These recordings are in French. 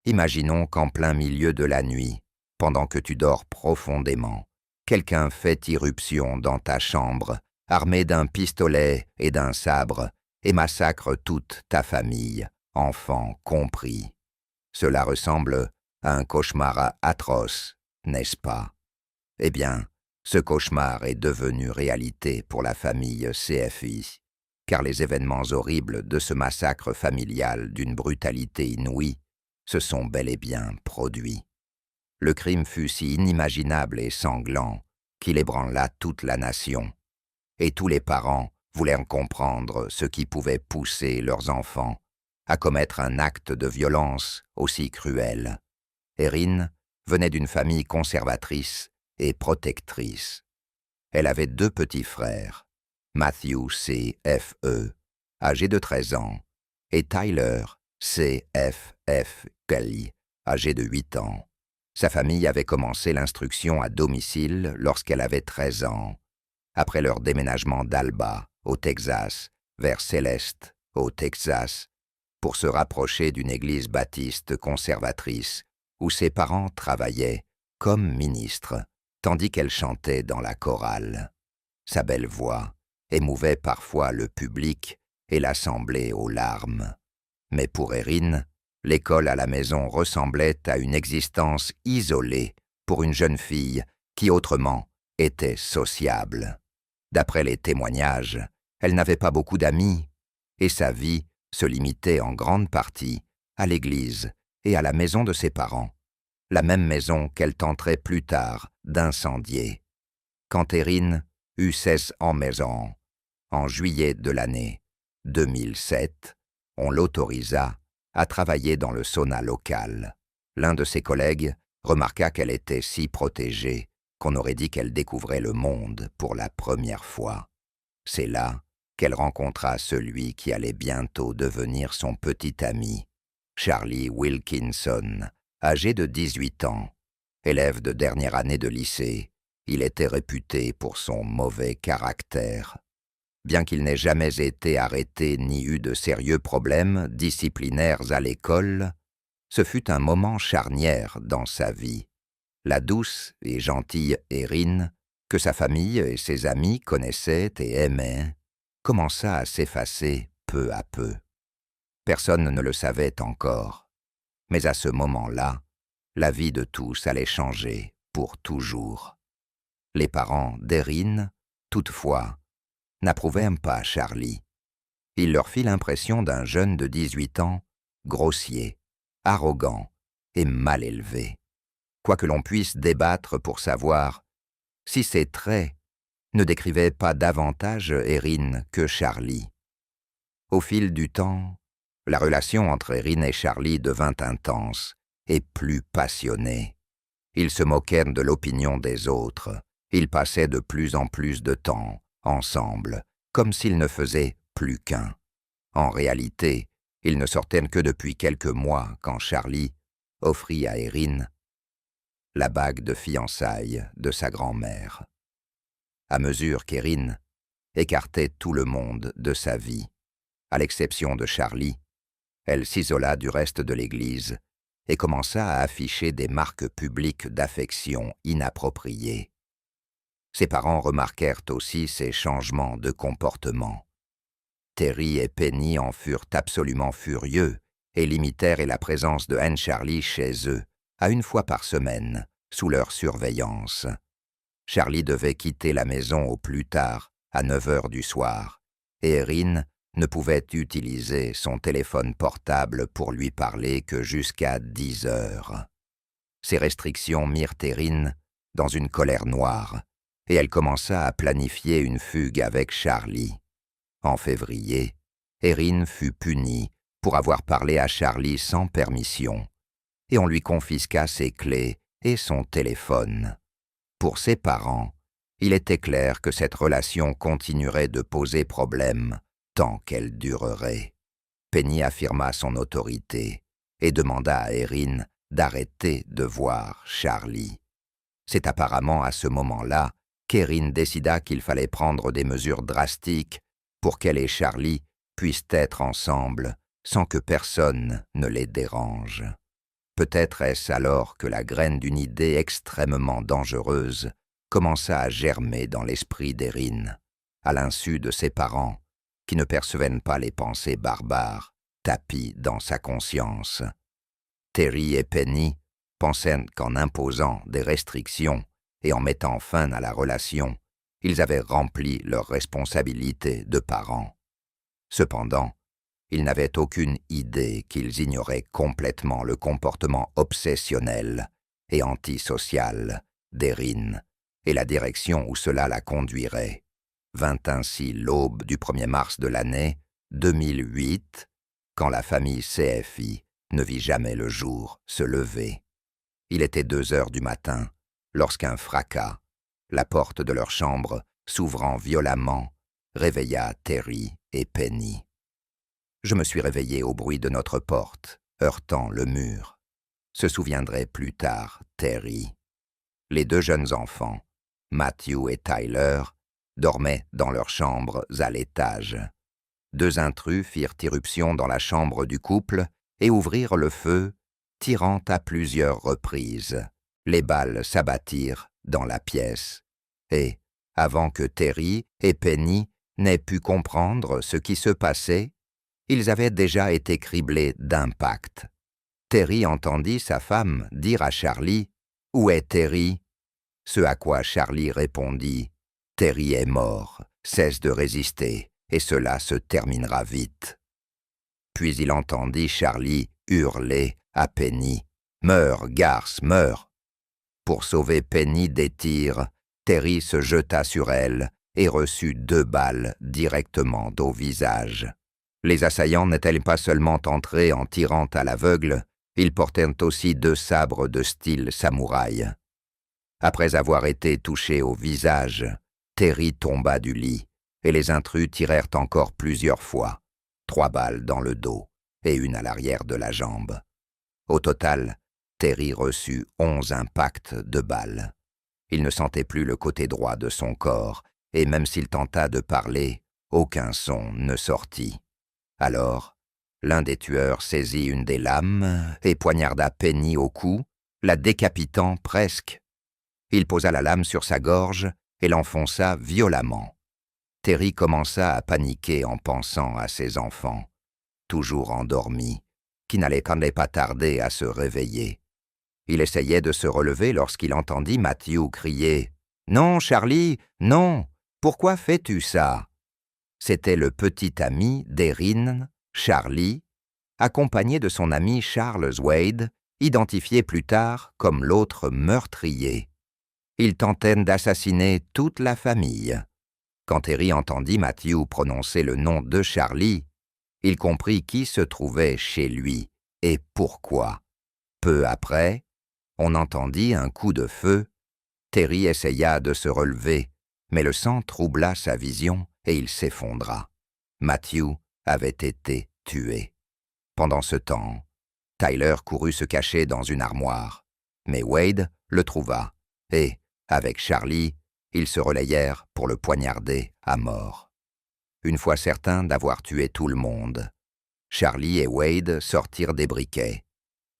Imaginons qu'en plein milieu de la nuit, pendant que tu dors profondément, quelqu'un fait irruption dans ta chambre, armé d'un pistolet et d'un sabre, et massacre toute ta famille, enfants compris. Cela ressemble à un cauchemar atroce, n'est-ce pas? Eh bien, ce cauchemar est devenu réalité pour la famille CFI, car les événements horribles de ce massacre familial d'une brutalité inouïe se sont bel et bien produits. Le crime fut si inimaginable et sanglant qu'il ébranla toute la nation, et tous les parents voulèrent comprendre ce qui pouvait pousser leurs enfants à commettre un acte de violence aussi cruel. Erin venait d'une famille conservatrice et protectrice. Elle avait 2 petits frères, Matthew C.F.E., âgé de 13 ans, et Tyler C.F.F. Kelly, âgé de 8 ans. Sa famille avait commencé l'instruction à domicile lorsqu'elle avait 13 ans, après leur déménagement d'Alba, au Texas, vers Céleste, au Texas, pour se rapprocher d'une église baptiste conservatrice où ses parents travaillaient comme ministres, tandis qu'elle chantait dans la chorale. Sa belle voix émouvait parfois le public et l'assemblée aux larmes. Mais pour Erin, l'école à la maison ressemblait à une existence isolée pour une jeune fille qui autrement était sociable. D'après les témoignages, elle n'avait pas beaucoup d'amis, et sa vie se limitait en grande partie à l'église et à la maison de ses parents, la même maison qu'elle tenterait plus tard d'incendier. Quand Erin eut 16 ans, en juillet de l'année 2007, on l'autorisa à travailler dans le sauna local. L'un de ses collègues remarqua qu'elle était si protégée qu'on aurait dit qu'elle découvrait le monde pour la première fois. C'est là qu'elle rencontra celui qui allait bientôt devenir son petit ami, Charlie Wilkinson, âgé de 18 ans. Élève de dernière année de lycée, il était réputé pour son mauvais caractère. Bien qu'il n'ait jamais été arrêté ni eu de sérieux problèmes disciplinaires à l'école, ce fut un moment charnière dans sa vie. La douce et gentille Erin, que sa famille et ses amis connaissaient et aimaient, commença à s'effacer peu à peu. Personne ne le savait encore, mais à ce moment-là, la vie de tous allait changer pour toujours. Les parents d'Erin, toutefois, n'approuvaient pas Charlie. Il leur fit l'impression d'un jeune de 18 ans, grossier, arrogant et mal élevé. Quoique l'on puisse débattre pour savoir si ces traits ne décrivaient pas davantage Erin que Charlie. Au fil du temps, la relation entre Erin et Charlie devint intense et plus passionnée. Ils se moquèrent de l'opinion des autres. Ils passaient de plus en plus de temps ensemble, comme s'ils ne faisaient plus qu'un. En réalité, ils ne sortaient que depuis quelques mois quand Charlie offrit à Erin la bague de fiançailles de sa grand-mère. À mesure qu'Erin écartait tout le monde de sa vie, à l'exception de Charlie, elle s'isola du reste de l'Église et commença à afficher des marques publiques d'affection inappropriées. Ses parents remarquèrent aussi ces changements de comportement. Terry et Penny en furent absolument furieux et limitèrent la présence de Anne Charlie chez eux à 1 fois par semaine, sous leur surveillance. Charlie devait quitter la maison au plus tard, à 9 heures du soir, et Erin ne pouvait utiliser son téléphone portable pour lui parler que jusqu'à 10 heures. Ces restrictions mirent Erin dans une colère noire, et elle commença à planifier une fugue avec Charlie. En février, Erin fut punie pour avoir parlé à Charlie sans permission, et on lui confisqua ses clés et son téléphone. Pour ses parents, il était clair que cette relation continuerait de poser problème tant qu'elle durerait. Penny affirma son autorité et demanda à Erin d'arrêter de voir Charlie. C'est apparemment à ce moment-là qu'Erin décida qu'il fallait prendre des mesures drastiques pour qu'elle et Charlie puissent être ensemble sans que personne ne les dérange. Peut-être est-ce alors que la graine d'une idée extrêmement dangereuse commença à germer dans l'esprit d'Erin, à l'insu de ses parents, qui ne percevaient pas les pensées barbares tapies dans sa conscience. Terry et Penny pensaient qu'en imposant des restrictions et en mettant fin à la relation, ils avaient rempli leur responsabilité de parents. Cependant, ils n'avaient aucune idée qu'ils ignoraient complètement le comportement obsessionnel et antisocial d'Erin et la direction où cela la conduirait. Vint ainsi l'aube du 1er mars de l'année 2008, quand la famille CFI ne vit jamais le jour se lever. Il était 2 heures du matin, lorsqu'un fracas, la porte de leur chambre s'ouvrant violemment, réveilla Terry et Penny. Je me suis réveillé au bruit de notre porte, heurtant le mur. Se souviendrait plus tard Terry. Les 2 jeunes enfants, Matthew et Tyler, dormaient dans leurs chambres à l'étage. 2 intrus firent irruption dans la chambre du couple et ouvrirent le feu, tirant à plusieurs reprises. Les balles s'abattirent dans la pièce. Et, avant que Terry et Penny n'aient pu comprendre ce qui se passait, ils avaient déjà été criblés d'impacts. Terry entendit sa femme dire à Charlie « Où est Terry ?» Ce à quoi Charlie répondit « Terry est mort, cesse de résister, et cela se terminera vite. » Puis il entendit Charlie hurler à Penny « Meurs, garce, meurs !» Pour sauver Penny des tirs, Terry se jeta sur elle et reçut 2 balles directement au visage. Les assaillants n'étaient pas seulement entrés en tirant à l'aveugle, ils portaient aussi 2 sabres de style samouraï. Après avoir été touché au visage, Terry tomba du lit, et les intrus tirèrent encore plusieurs fois, 3 balles dans le dos et 1 à l'arrière de la jambe. Au total, Terry reçut 11 impacts de balles. Il ne sentait plus le côté droit de son corps, et même s'il tenta de parler, aucun son ne sortit. Alors, l'un des tueurs saisit une des lames et poignarda Penny au cou, la décapitant presque. Il posa la lame sur sa gorge et l'enfonça violemment. Terry commença à paniquer en pensant à ses enfants, toujours endormis, qui n'allaient pas tarder à se réveiller. Il essayait de se relever lorsqu'il entendit Matthew crier « Non, Charlie, non! Pourquoi fais-tu ça ?» C'était le petit ami d'Erin, Charlie, accompagné de son ami Charles Wade, identifié plus tard comme l'autre meurtrier. Ils tentaient d'assassiner toute la famille. Quand Terry entendit Matthew prononcer le nom de Charlie, il comprit qui se trouvait chez lui et pourquoi. Peu après, on entendit un coup de feu. Terry essaya de se relever, mais le sang troubla sa vision et il s'effondra. Matthew avait été tué. Pendant ce temps, Tyler courut se cacher dans une armoire, mais Wade le trouva et, avec Charlie, ils se relayèrent pour le poignarder à mort. Une fois certains d'avoir tué tout le monde, Charlie et Wade sortirent des briquets,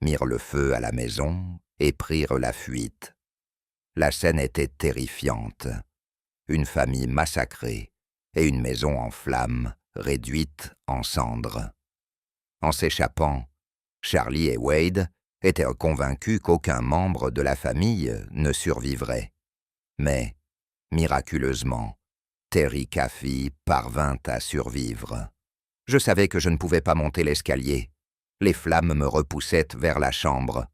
mirent le feu à la maison et prirent la fuite. La scène était terrifiante. Une famille massacrée et une maison en flammes, réduite en cendres. En s'échappant, Charlie et Wade étaient convaincus qu'aucun membre de la famille ne survivrait. Mais, miraculeusement, Terry Caffey parvint à survivre. Je savais que je ne pouvais pas monter l'escalier. Les flammes me repoussaient vers la chambre.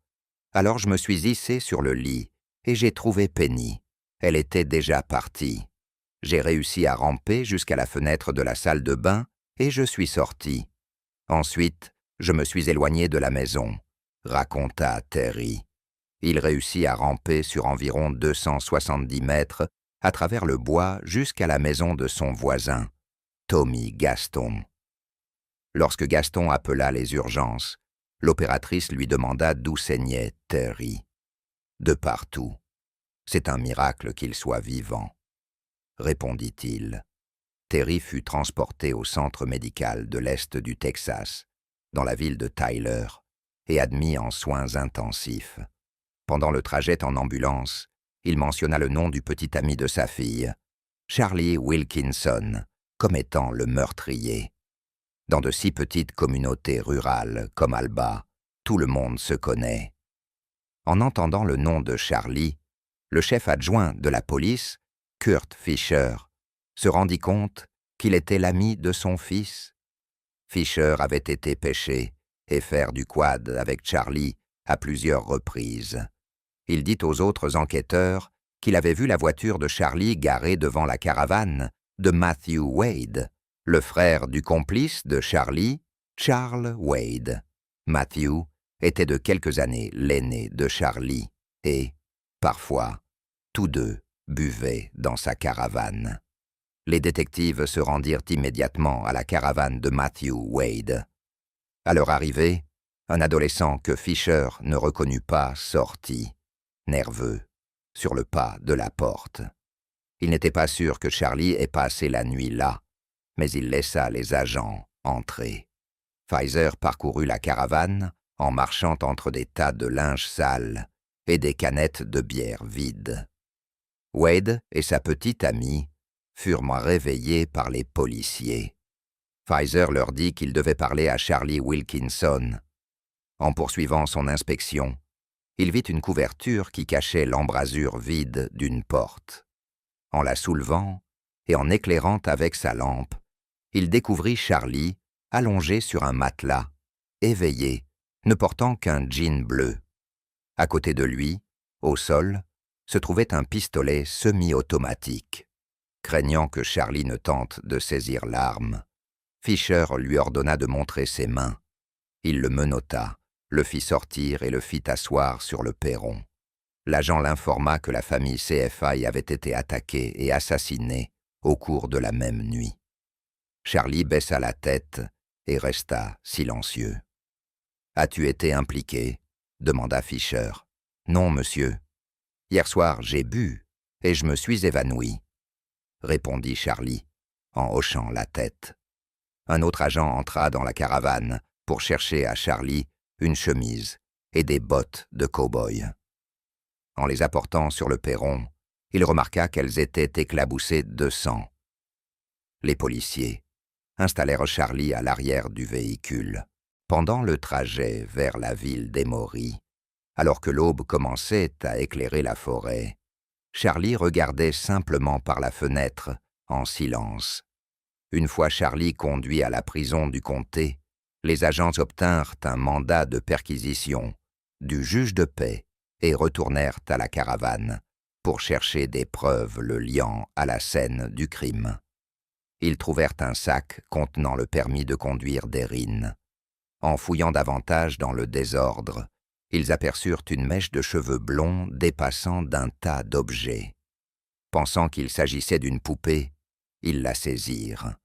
Alors je me suis hissé sur le lit et j'ai trouvé Penny. Elle était déjà partie. J'ai réussi à ramper jusqu'à la fenêtre de la salle de bain et je suis sorti. Ensuite, je me suis éloigné de la maison, raconta Terry. Il réussit à ramper sur environ 270 mètres à travers le bois jusqu'à la maison de son voisin, Tommy Gaston. Lorsque Gaston appela les urgences, l'opératrice lui demanda d'où saignait Terry. De partout. C'est un miracle qu'il soit vivant, répondit-il. Terry fut transporté au centre médical de l'Est du Texas, dans la ville de Tyler, et admis en soins intensifs. Pendant le trajet en ambulance, il mentionna le nom du petit ami de sa fille, Charlie Wilkinson, comme étant le meurtrier. Dans de si petites communautés rurales comme Alba, tout le monde se connaît. En entendant le nom de Charlie, le chef adjoint de la police, Kurt Fischer, se rendit compte qu'il était l'ami de son fils. Fischer avait été pêcher et faire du quad avec Charlie à plusieurs reprises. Il dit aux autres enquêteurs qu'il avait vu la voiture de Charlie garée devant la caravane de Matthew Wade, le frère du complice de Charlie, Charles Wade. Matthew était de quelques années l'aîné de Charlie et, parfois, tous deux buvaient dans sa caravane. Les détectives se rendirent immédiatement à la caravane de Matthew Wade. À leur arrivée, un adolescent que Fischer ne reconnut pas sortit, nerveux, sur le pas de la porte. Il n'était pas sûr que Charlie ait passé la nuit là, mais il laissa les agents entrer. Pfizer parcourut la caravane en marchant entre des tas de linge sale et des canettes de bière vides. Wade et sa petite amie furent réveillés par les policiers. Pfizer leur dit qu'il devait parler à Charlie Wilkinson. En poursuivant son inspection, il vit une couverture qui cachait l'embrasure vide d'une porte. En la soulevant et en éclairant avec sa lampe, il découvrit Charlie allongé sur un matelas, éveillé, ne portant qu'un jean bleu. À côté de lui, au sol, se trouvait un pistolet semi-automatique. Craignant que Charlie ne tente de saisir l'arme, Fischer lui ordonna de montrer ses mains. Il le menotta, le fit sortir et le fit asseoir sur le perron. L'agent l'informa que la famille CFI avait été attaquée et assassinée au cours de la même nuit. Charlie baissa la tête et resta silencieux. « As-tu été impliqué ?» demanda Fischer. « Non, monsieur. Hier soir, j'ai bu et je me suis évanoui, » répondit Charlie, en hochant la tête. Un autre agent entra dans la caravane pour chercher à Charlie une chemise et des bottes de cow-boy. En les apportant sur le perron, il remarqua qu'elles étaient éclaboussées de sang. Les policiers installèrent Charlie à l'arrière du véhicule. Pendant le trajet vers la ville d'Emory, alors que l'aube commençait à éclairer la forêt, Charlie regardait simplement par la fenêtre, en silence. Une fois Charlie conduit à la prison du comté, les agents obtinrent un mandat de perquisition du juge de paix et retournèrent à la caravane pour chercher des preuves le liant à la scène du crime. Ils trouvèrent un sac contenant le permis de conduire d'Erin. En fouillant davantage dans le désordre, ils aperçurent une mèche de cheveux blonds dépassant d'un tas d'objets. Pensant qu'il s'agissait d'une poupée, ils la saisirent.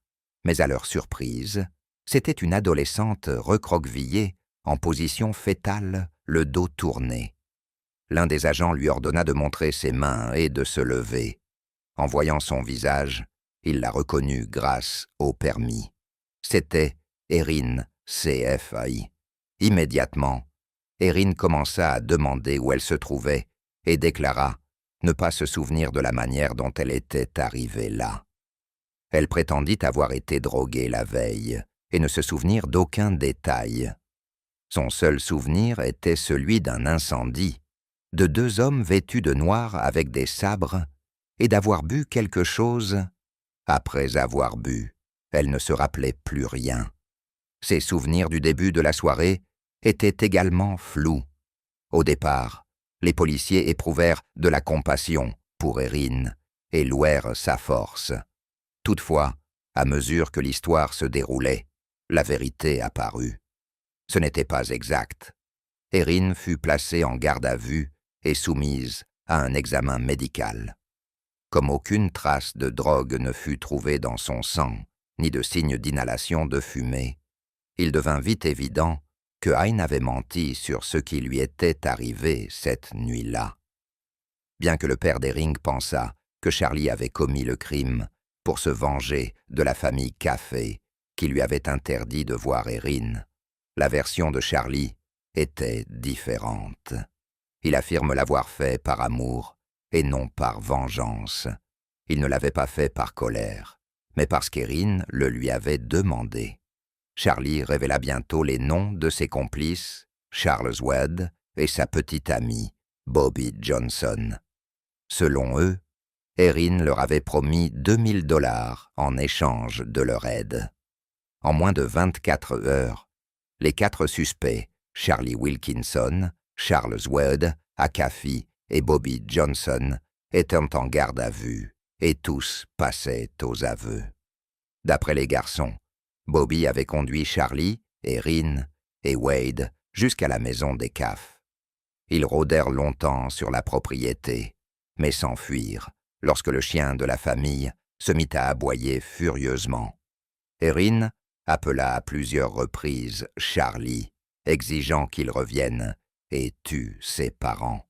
Mais à leur surprise, c'était une adolescente recroquevillée, en position fétale, le dos tourné. L'un des agents lui ordonna de montrer ses mains et de se lever. En voyant son visage, il la reconnut grâce au permis. C'était Erin CFI. Immédiatement, Erin commença à demander où elle se trouvait et déclara ne pas se souvenir de la manière dont elle était arrivée là. Elle prétendit avoir été droguée la veille et ne se souvenir d'aucun détail. Son seul souvenir était celui d'un incendie, de deux hommes vêtus de noir avec des sabres et d'avoir bu quelque chose. Après avoir bu, elle ne se rappelait plus rien. Ses souvenirs du début de la soirée étaient également flous. Au départ, les policiers éprouvèrent de la compassion pour Erin et louèrent sa force. Toutefois, à mesure que l'histoire se déroulait, la vérité apparut. Ce n'était pas exact. Erin fut placée en garde à vue et soumise à un examen médical. Comme aucune trace de drogue ne fut trouvée dans son sang, ni de signes d'inhalation de fumée, il devint vite évident que Hein avait menti sur ce qui lui était arrivé cette nuit-là. Bien que le père d'Erin pensât que Charlie avait commis le crime pour se venger de la famille Café qui lui avait interdit de voir Erin, la version de Charlie était différente. Il affirme l'avoir fait par amour et non par vengeance. Il ne l'avait pas fait par colère, mais parce qu'Erin le lui avait demandé. Charlie révéla bientôt les noms de ses complices, Charles Wade et sa petite amie, Bobby Johnson. Selon eux, Erin leur avait promis 2000 $ en échange de leur aide. En moins de 24 heures, les 4 suspects, Charlie Wilkinson, Charles Wade, Akafi et Bobby Johnson, étaient en garde à vue et tous passaient aux aveux. D'après les garçons, Bobby avait conduit Charlie, Erin et Wade jusqu'à la maison des CAF. Ils rôdèrent longtemps sur la propriété, mais s'enfuirent lorsque le chien de la famille se mit à aboyer furieusement. Erin appela à plusieurs reprises Charlie, exigeant qu'il revienne et tue ses parents.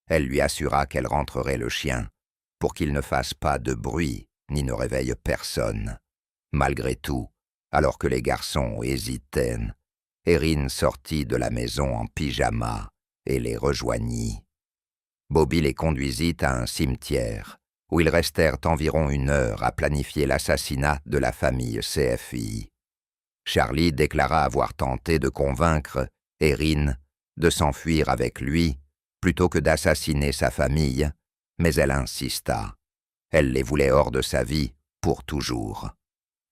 Elle lui assura qu'elle rentrerait le chien pour qu'il ne fasse pas de bruit ni ne réveille personne. Malgré tout, alors que les garçons hésitaient, Erin sortit de la maison en pyjama et les rejoignit. Bobby les conduisit à un cimetière, où ils restèrent environ 1 heure à planifier l'assassinat de la famille CFI. Charlie déclara avoir tenté de convaincre Erin de s'enfuir avec lui plutôt que d'assassiner sa famille, mais elle insista. Elle les voulait hors de sa vie pour toujours.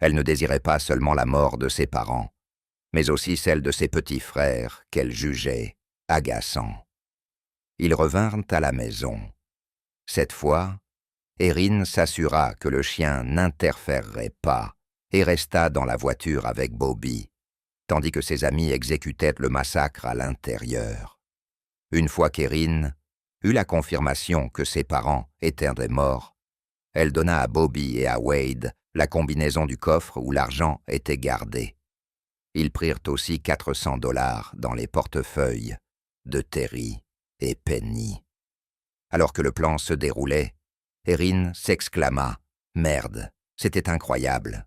Elle ne désirait pas seulement la mort de ses parents, mais aussi celle de ses petits frères qu'elle jugeait agaçants. Ils revinrent à la maison. Cette fois, Erin s'assura que le chien n'interférerait pas et resta dans la voiture avec Bobby, tandis que ses amis exécutaient le massacre à l'intérieur. Une fois qu'Erin eut la confirmation que ses parents étaient morts, elle donna à Bobby et à Wade la combinaison du coffre où l'argent était gardé. Ils prirent aussi 400 $ dans les portefeuilles de Terry et Penny. Alors que le plan se déroulait, Erin s'exclama « Merde, c'était incroyable !»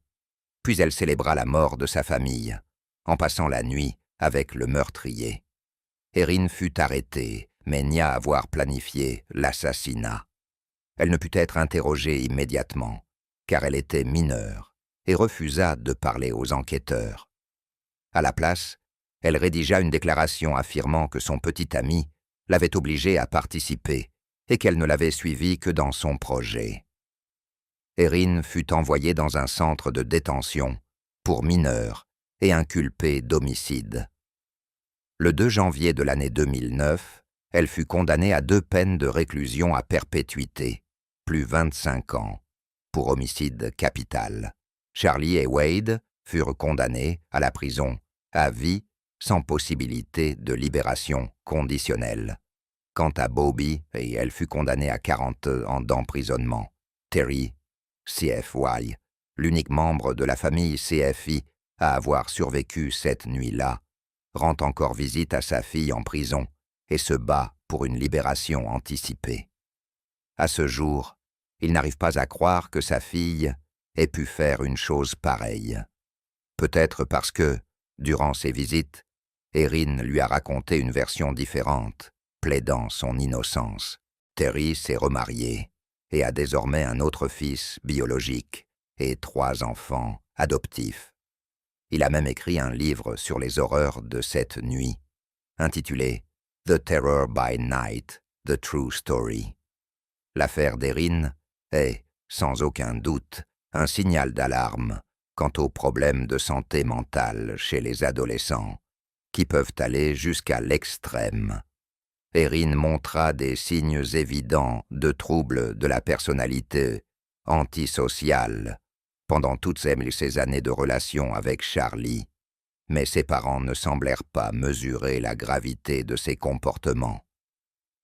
Puis elle célébra la mort de sa famille, en passant la nuit avec le meurtrier. Erin fut arrêtée, mais nia avoir planifié l'assassinat. Elle ne put être interrogée immédiatement, car elle était mineure, et refusa de parler aux enquêteurs. À la place, elle rédigea une déclaration affirmant que son petit ami l'avait obligée à participer et qu'elle ne l'avait suivi que dans son projet. Erin fut envoyée dans un centre de détention pour mineurs et inculpée d'homicide. Le 2 janvier de l'année 2009, elle fut condamnée à 2 peines de réclusion à perpétuité, plus 25 ans, pour homicide capital. Charlie et Wade furent condamnés à la prison à vie sans possibilité de libération conditionnelle. Quant à Bobby, elle fut condamnée à 40 ans d'emprisonnement. Terry, CFY, l'unique membre de la famille CFI à avoir survécu cette nuit-là, rend encore visite à sa fille en prison et se bat pour une libération anticipée. À ce jour, il n'arrive pas à croire que sa fille ait pu faire une chose pareille. Peut-être parce que, durant ses visites, Erin lui a raconté une version différente, plaidant son innocence. Terry s'est remarié et a désormais un autre fils biologique et 3 enfants adoptifs. Il a même écrit un livre sur les horreurs de cette nuit, intitulé « The Terror by Night, The True Story ». L'affaire d'Erin est, sans aucun doute, un signal d'alarme quant aux problèmes de santé mentale chez les adolescents, qui peuvent aller jusqu'à l'extrême. Erin montra des signes évidents de troubles de la personnalité antisociale pendant toutes ces années de relation avec Charlie, mais ses parents ne semblèrent pas mesurer la gravité de ses comportements.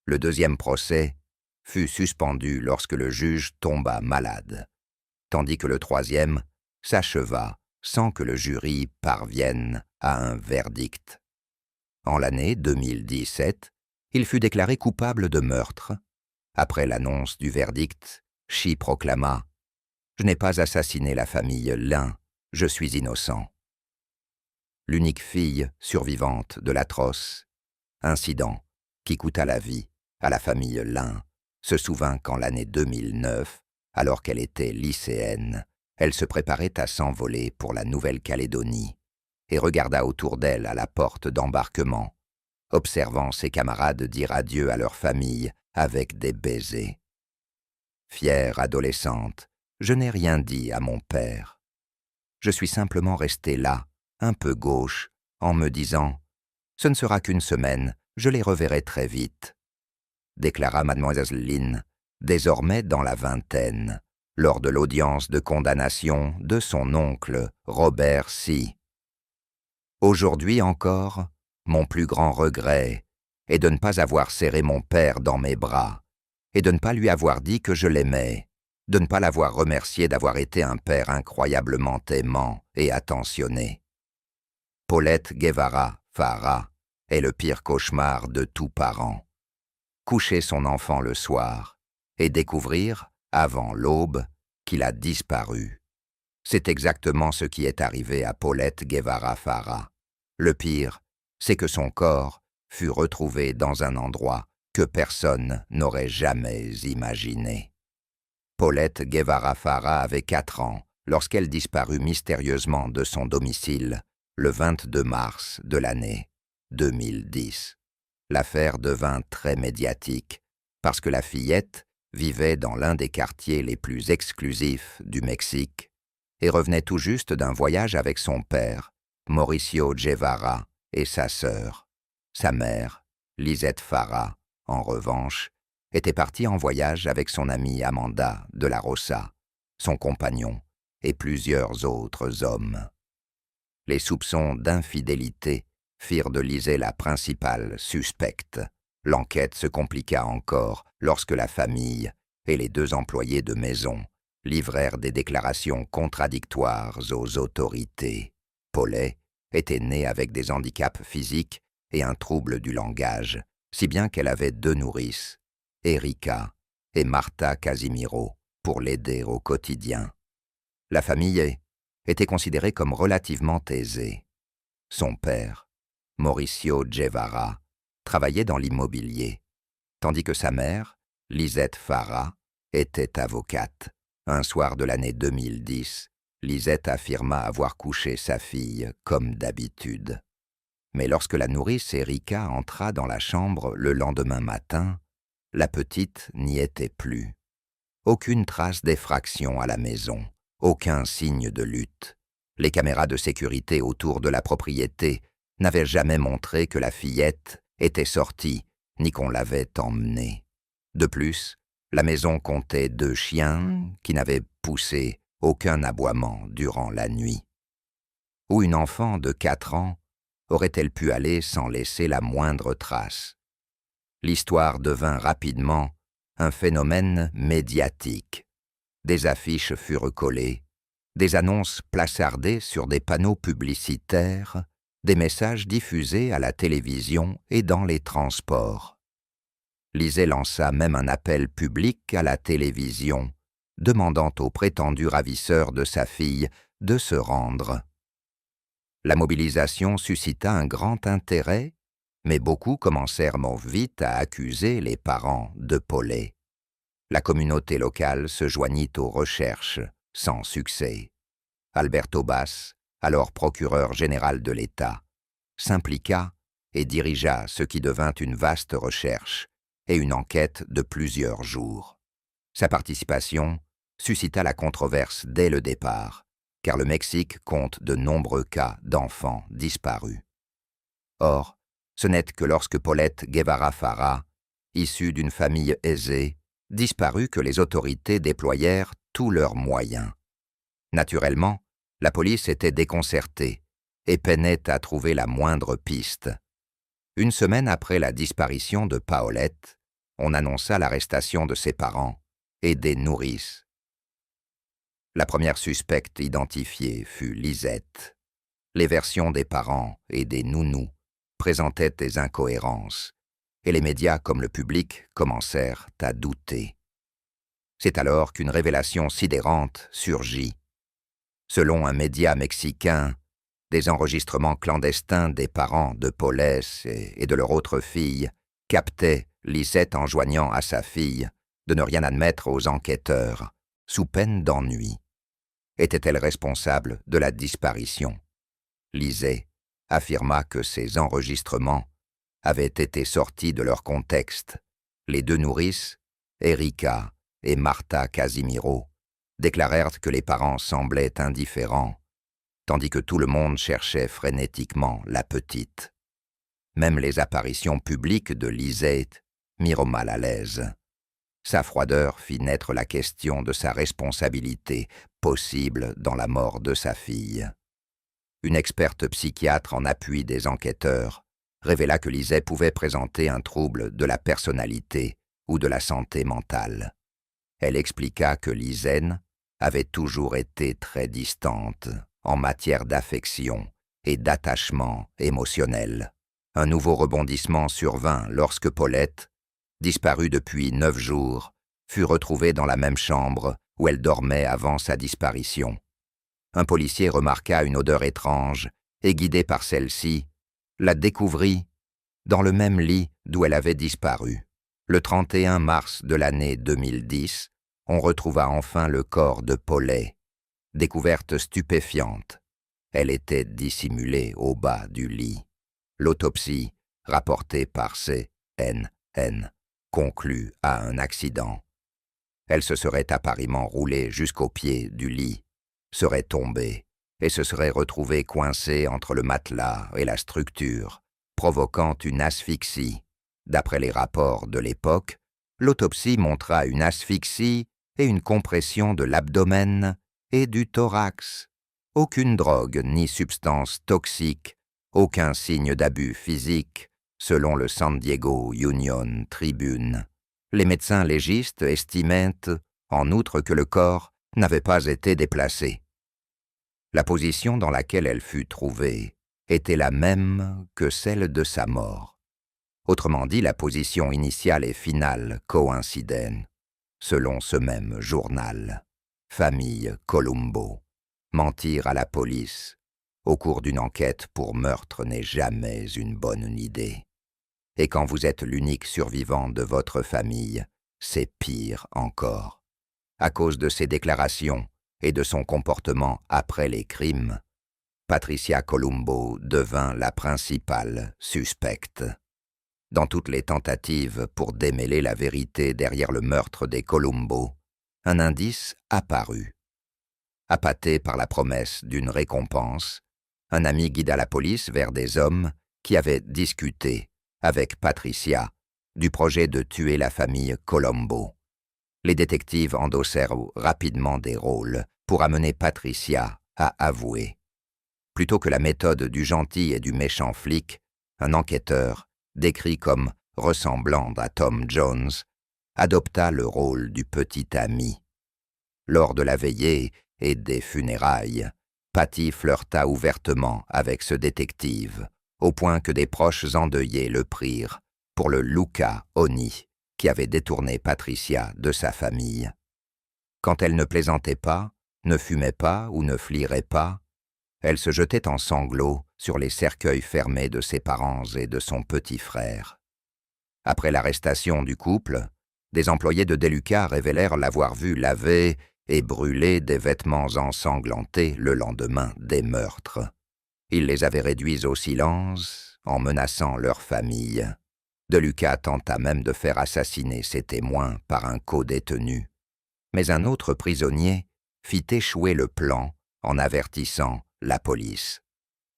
Le 2e procès fut suspendu lorsque le juge tomba malade, tandis que le 3e s'acheva sans que le jury parvienne à un verdict. En l'année 2017, il fut déclaré coupable de meurtre. Après l'annonce du verdict, Shi proclama « Je n'ai pas assassiné la famille Lin, je suis innocent ». L'unique fille survivante de l'atroce Incident qui coûta la vie à la famille Lin se souvint qu'en l'année 2009, alors qu'elle était lycéenne, elle se préparait à s'envoler pour la Nouvelle-Calédonie et regarda autour d'elle à la porte d'embarquement, observant ses camarades dire adieu à leur famille avec des baisers. Fière adolescente, je n'ai rien dit à mon père. Je suis simplement restée là, un peu gauche, en me disant « Ce ne sera qu'une semaine, je les reverrai très vite », déclara mademoiselle Lin, désormais dans la vingtaine, lors de l'audience de condamnation de son oncle Robert Sy. Aujourd'hui encore, mon plus grand regret est de ne pas avoir serré mon père dans mes bras et de ne pas lui avoir dit que je l'aimais, de ne pas l'avoir remercié d'avoir été un père incroyablement aimant et attentionné. Paulette Guevara Farah est le pire cauchemar de tout parent. Coucher son enfant le soir et découvrir, avant l'aube, qu'il a disparu. C'est exactement ce qui est arrivé à Paulette Guevara Farah. Le pire, c'est que son corps fut retrouvé dans un endroit que personne n'aurait jamais imaginé. Paulette Guevara Farah avait 4 ans lorsqu'elle disparut mystérieusement de son domicile le 22 mars de l'année 2010. L'affaire devint très médiatique parce que la fillette vivait dans l'un des quartiers les plus exclusifs du Mexique et revenait tout juste d'un voyage avec son père, Mauricio Guevara, et sa sœur. Sa mère, Lisette Farah, en revanche, était partie en voyage avec son amie Amanda de la Rosa, son compagnon et plusieurs autres hommes. Les soupçons d'infidélité firent de Lisette la principale suspecte. L'enquête se compliqua encore lorsque la famille et les 2 employés de maison livrèrent des déclarations contradictoires aux autorités. Paulette était née avec des handicaps physiques et un trouble du langage, si bien qu'elle avait 2 nourrices, Erika et Martha Casimiro, pour l'aider au quotidien. La famille était considérée comme relativement aisée. Son père, Mauricio Guevara, travaillait dans l'immobilier, tandis que sa mère, Lisette Farah, était avocate. Un soir de l'année 2010, Lisette affirma avoir couché sa fille comme d'habitude. Mais lorsque la nourrice Erika entra dans la chambre le lendemain matin, la petite n'y était plus. Aucune trace d'effraction à la maison, aucun signe de lutte. Les caméras de sécurité autour de la propriété n'avaient jamais montré que la fillette était sortie, ni qu'on l'avait emmenée. De plus, la maison comptait 2 chiens qui n'avaient poussé aucun aboiement durant la nuit. Où une enfant de 4 ans aurait-elle pu aller sans laisser la moindre trace? L'histoire devint rapidement un phénomène médiatique. Des affiches furent collées, des annonces placardées sur des panneaux publicitaires, des messages diffusés à la télévision et dans les transports. Lisette lança même un appel public à la télévision, demandant aux prétendus ravisseurs de sa fille de se rendre. La mobilisation suscita un grand intérêt, mais beaucoup commencèrent vite à accuser les parents de Paulette. La communauté locale se joignit aux recherches, sans succès. Alberto Bass, alors procureur général de l'État, s'impliqua et dirigea ce qui devint une vaste recherche et une enquête de plusieurs jours. Sa participation suscita la controverse dès le départ, car le Mexique compte de nombreux cas d'enfants disparus. Or, ce n'est que lorsque Paulette Guevara Farah, issue d'une famille aisée, disparut que les autorités déployèrent tous leurs moyens. Naturellement, la police était déconcertée et peinait à trouver la moindre piste. Une semaine après la disparition de Paulette, on annonça l'arrestation de ses parents et des nourrices. La première suspecte identifiée fut Lisette. Les versions des parents et des nounous présentaient des incohérences, et les médias comme le public commencèrent à douter. C'est alors qu'une révélation sidérante surgit. Selon un média mexicain, Des enregistrements clandestins des parents de Paulès et de leur autre fille captaient Lisette enjoignant à sa fille de ne rien admettre aux enquêteurs, sous peine d'ennui. Était-elle responsable de la disparition? Lisette affirma que ces enregistrements avaient été sortis de leur contexte. Les deux nourrices, Erika et Martha Casimiro, déclarèrent que les parents semblaient indifférents, tandis que tout le monde cherchait frénétiquement la petite. Même les apparitions publiques de Lisette mirent mal à l'aise. Sa froideur fit naître la question de sa responsabilité possible dans la mort de sa fille. Une experte psychiatre en appui des enquêteurs révéla que Lisette pouvait présenter un trouble de la personnalité ou de la santé mentale. Elle expliqua que Lisette avait toujours été très distante en matière d'affection et d'attachement émotionnel. Un nouveau rebondissement survint lorsque Paulette, disparue depuis 9 jours, fut retrouvée dans la même chambre où elle dormait avant sa disparition. Un policier remarqua une odeur étrange et, guidé par celle-ci, la découvrit dans le même lit d'où elle avait disparu. Le 31 mars de l'année 2010, on retrouva enfin le corps de Paulette. Découverte stupéfiante. Elle était dissimulée au bas du lit. L'autopsie, rapportée par CNN, conclut à un accident. Elle se serait apparemment roulée jusqu'au pied du lit, serait tombée et se serait retrouvée coincée entre le matelas et la structure, provoquant une asphyxie. D'après les rapports de l'époque, l'autopsie montra une asphyxie et une compression de l'abdomen et du thorax. Aucune drogue ni substance toxique, aucun signe d'abus physique, selon le San Diego Union Tribune. Les médecins légistes estimaient, en outre, que le corps n'avait pas été déplacé. La position dans laquelle elle fut trouvée était la même que celle de sa mort. Autrement dit, la position initiale et finale coïncidaient, selon ce même journal. Famille Colombo. Mentir à la police au cours d'une enquête pour meurtre n'est jamais une bonne idée. Et quand vous êtes l'unique survivant de votre famille, c'est pire encore. À cause de ses déclarations et de son comportement après les crimes, Patricia Colombo devint la principale suspecte. Dans toutes les tentatives pour démêler la vérité derrière le meurtre des Colombo, un indice apparut. Appâté par la promesse d'une récompense, un ami guida la police vers des hommes qui avaient discuté avec Patricia du projet de tuer la famille Colombo. Les détectives endossèrent rapidement des rôles pour amener Patricia à avouer. Plutôt que la méthode du gentil et du méchant flic, un enquêteur, décrit comme ressemblant à Tom Jones, adopta le rôle du petit ami. Lors de la veillée et des funérailles, Patty flirta ouvertement avec ce détective, au point que des proches endeuillés le prirent pour le Luca Oni, qui avait détourné Patricia de sa famille. Quand elle ne plaisantait pas, ne fumait pas ou ne flairait pas, elle se jetait en sanglots sur les cercueils fermés de ses parents et de son petit frère. Après l'arrestation du couple, des employés de Deluca révélèrent l'avoir vue laver et brûler des vêtements ensanglantés le lendemain des meurtres. Ils les avaient réduits au silence en menaçant leur famille. Deluca tenta même de faire assassiner ses témoins par un co-détenu. Mais un autre prisonnier fit échouer le plan en avertissant la police.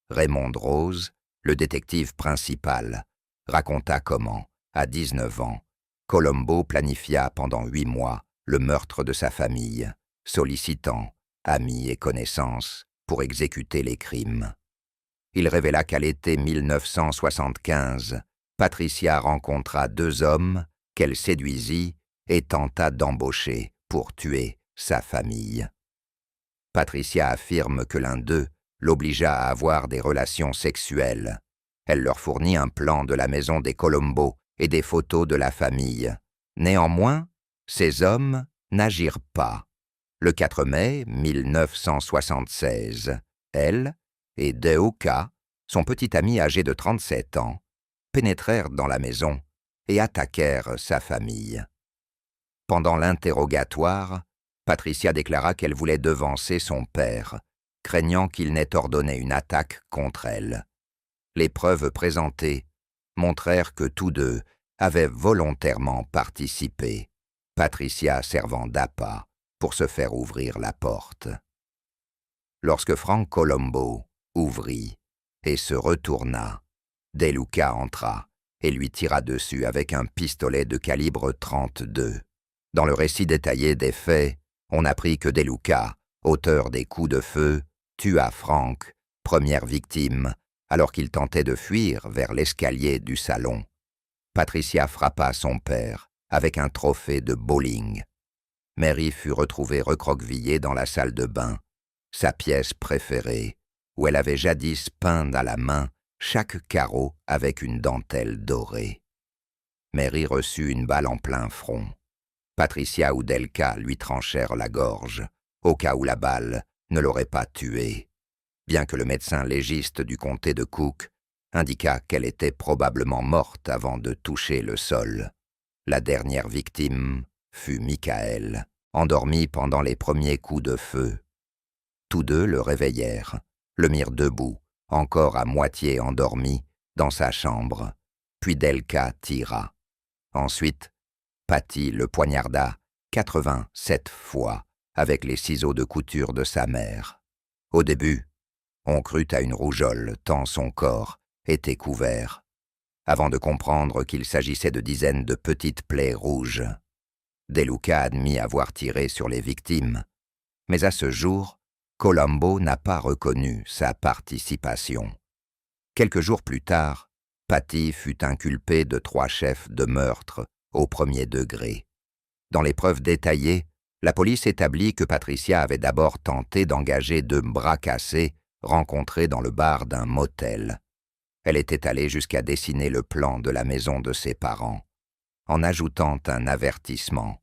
Raymond Rose, le détective principal, raconta comment, à 19 ans, Colombo planifia pendant 8 mois le meurtre de sa famille, sollicitant amis et connaissances pour exécuter les crimes. Il révéla qu'à l'été 1975, Patricia rencontra 2 hommes qu'elle séduisit et tenta d'embaucher pour tuer sa famille. Patricia affirme que l'un d'eux l'obligea à avoir des relations sexuelles. Elle leur fournit un plan de la maison des Colombo et des photos de la famille. Néanmoins, ces hommes n'agirent pas. Le 4 mai 1976, elle et Deluca, son petit ami âgé de 37 ans, pénétrèrent dans la maison et attaquèrent sa famille. Pendant l'interrogatoire, Patricia déclara qu'elle voulait devancer son père, craignant qu'il n'ait ordonné une attaque contre elle. Les preuves présentées montrèrent que tous deux avaient volontairement participé, Patricia servant d'appât pour se faire ouvrir la porte. Lorsque Frank Colombo ouvrit et se retourna, Deluca entra et lui tira dessus avec un pistolet de calibre 32. Dans le récit détaillé des faits, on apprit que Deluca, auteur des coups de feu, tua Frank, première victime, alors qu'il tentait de fuir vers l'escalier du salon. Patricia frappa son père avec un trophée de bowling. Mary fut retrouvée recroquevillée dans la salle de bain, sa pièce préférée, où elle avait jadis peint à la main chaque carreau avec une dentelle dorée. Mary reçut une balle en plein front. Patricia ou Delca lui tranchèrent la gorge, au cas où la balle ne l'aurait pas tuée, bien que le médecin légiste du comté de Cook indiqua qu'elle était probablement morte avant de toucher le sol. La dernière victime fut Michael, endormi pendant les premiers coups de feu. Tous deux le réveillèrent, le mirent debout, encore à moitié endormi, dans sa chambre, puis Delca tira. Ensuite, Patty le poignarda 87 fois avec les ciseaux de couture de sa mère. Au début, on crut à une rougeole tant son corps était couvert, avant de comprendre qu'il s'agissait de dizaines de petites plaies rouges. Deluca admit avoir tiré sur les victimes, mais à ce jour, Colombo n'a pas reconnu sa participation. Quelques jours plus tard, Patty fut inculpée de 3 chefs de meurtre au premier degré. Dans les preuves détaillées, la police établit que Patricia avait d'abord tenté d'engager 2 bras cassés rencontrés dans le bar d'un motel. Elle était allée jusqu'à dessiner le plan de la maison de ses parents, en ajoutant un avertissement.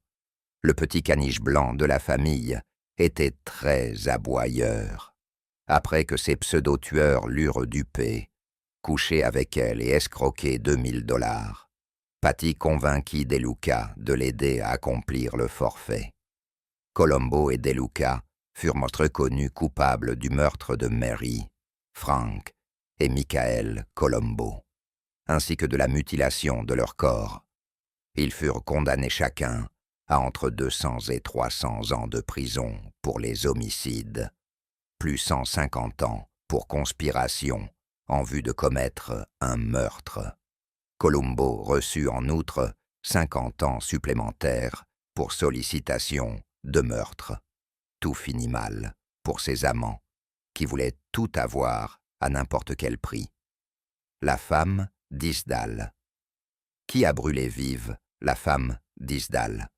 Le petit caniche blanc de la famille était très aboyeur. Après que ses pseudo-tueurs l'eurent dupé, couché avec elle et escroqué $2000, Patty convainquit Deluca de l'aider à accomplir le forfait. Colombo et Deluca furent reconnus coupables du meurtre de Mary, Frank et Michael Colombo, ainsi que de la mutilation de leur corps. Ils furent condamnés chacun à entre 200 et 300 ans de prison pour les homicides, plus 150 ans pour conspiration en vue de commettre un meurtre. Colombo reçut en outre 50 ans supplémentaires pour sollicitation de meurtre. Tout finit mal pour ses amants, qui voulaient tout avoir à n'importe quel prix. La femme d'Isdale. Qui a brûlé vive la femme d'Isdale?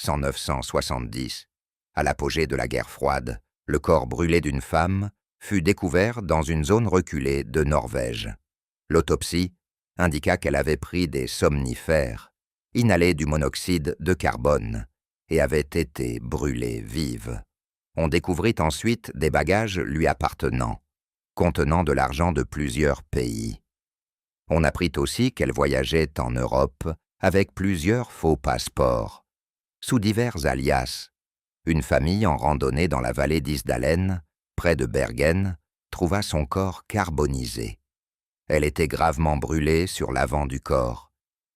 1970, à l'apogée de la guerre froide, le corps brûlé d'une femme fut découvert dans une zone reculée de Norvège. L'autopsie indiqua qu'elle avait pris des somnifères, inhalé du monoxyde de carbone et avait été brûlée vive. On découvrit ensuite des bagages lui appartenant, contenant de l'argent de plusieurs pays. On apprit aussi qu'elle voyageait en Europe avec plusieurs faux passeports. Sous divers alias, une famille en randonnée dans la vallée d'Isdalen, près de Bergen, trouva son corps carbonisé. Elle était gravement brûlée sur l'avant du corps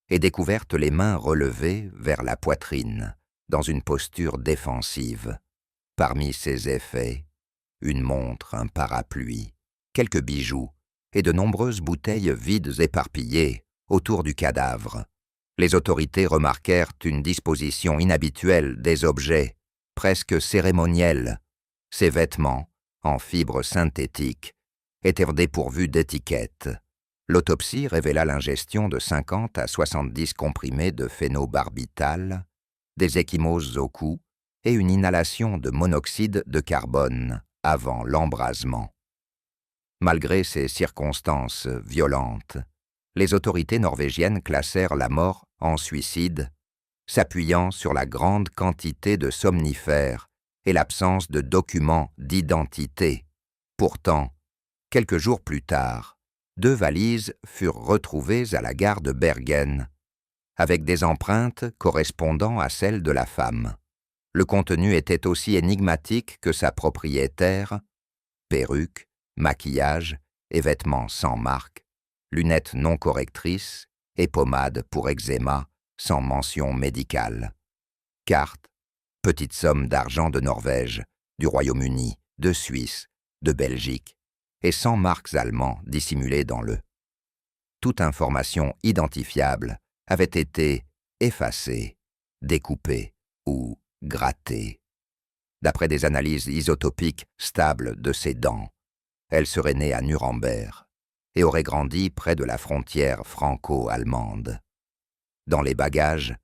et découverte les mains relevées vers la poitrine, dans une posture défensive. Parmi ses effets, une montre, un parapluie, quelques bijoux et de nombreuses bouteilles vides éparpillées autour du cadavre. Les autorités remarquèrent une disposition inhabituelle des objets, presque cérémonielle. Ses vêtements, en fibres synthétiques, étaient dépourvus d'étiquette. L'autopsie révéla l'ingestion de 50 à 70 comprimés de phénobarbital, des ecchymoses au cou et une inhalation de monoxyde de carbone avant l'embrasement. Malgré ces circonstances violentes, les autorités norvégiennes classèrent la mort en suicide, s'appuyant sur la grande quantité de somnifères et l'absence de documents d'identité. Pourtant, Quelques jours plus tard, 2 valises furent retrouvées à la gare de Bergen, avec des empreintes correspondant à celles de la femme. Le contenu était aussi énigmatique que sa propriétaire: perruque, maquillage et vêtements sans marque, lunettes non correctrices et pommade pour eczéma sans mention médicale. Carte, petite somme d'argent de Norvège, du Royaume-Uni, de Suisse, de Belgique, et 100 marques allemands dissimulées dans le. Toute information identifiable avait été effacée, découpée ou grattée. D'après des analyses isotopiques stables de ses dents, elle serait née à Nuremberg et aurait grandi près de la frontière franco-allemande. Dans les bagages,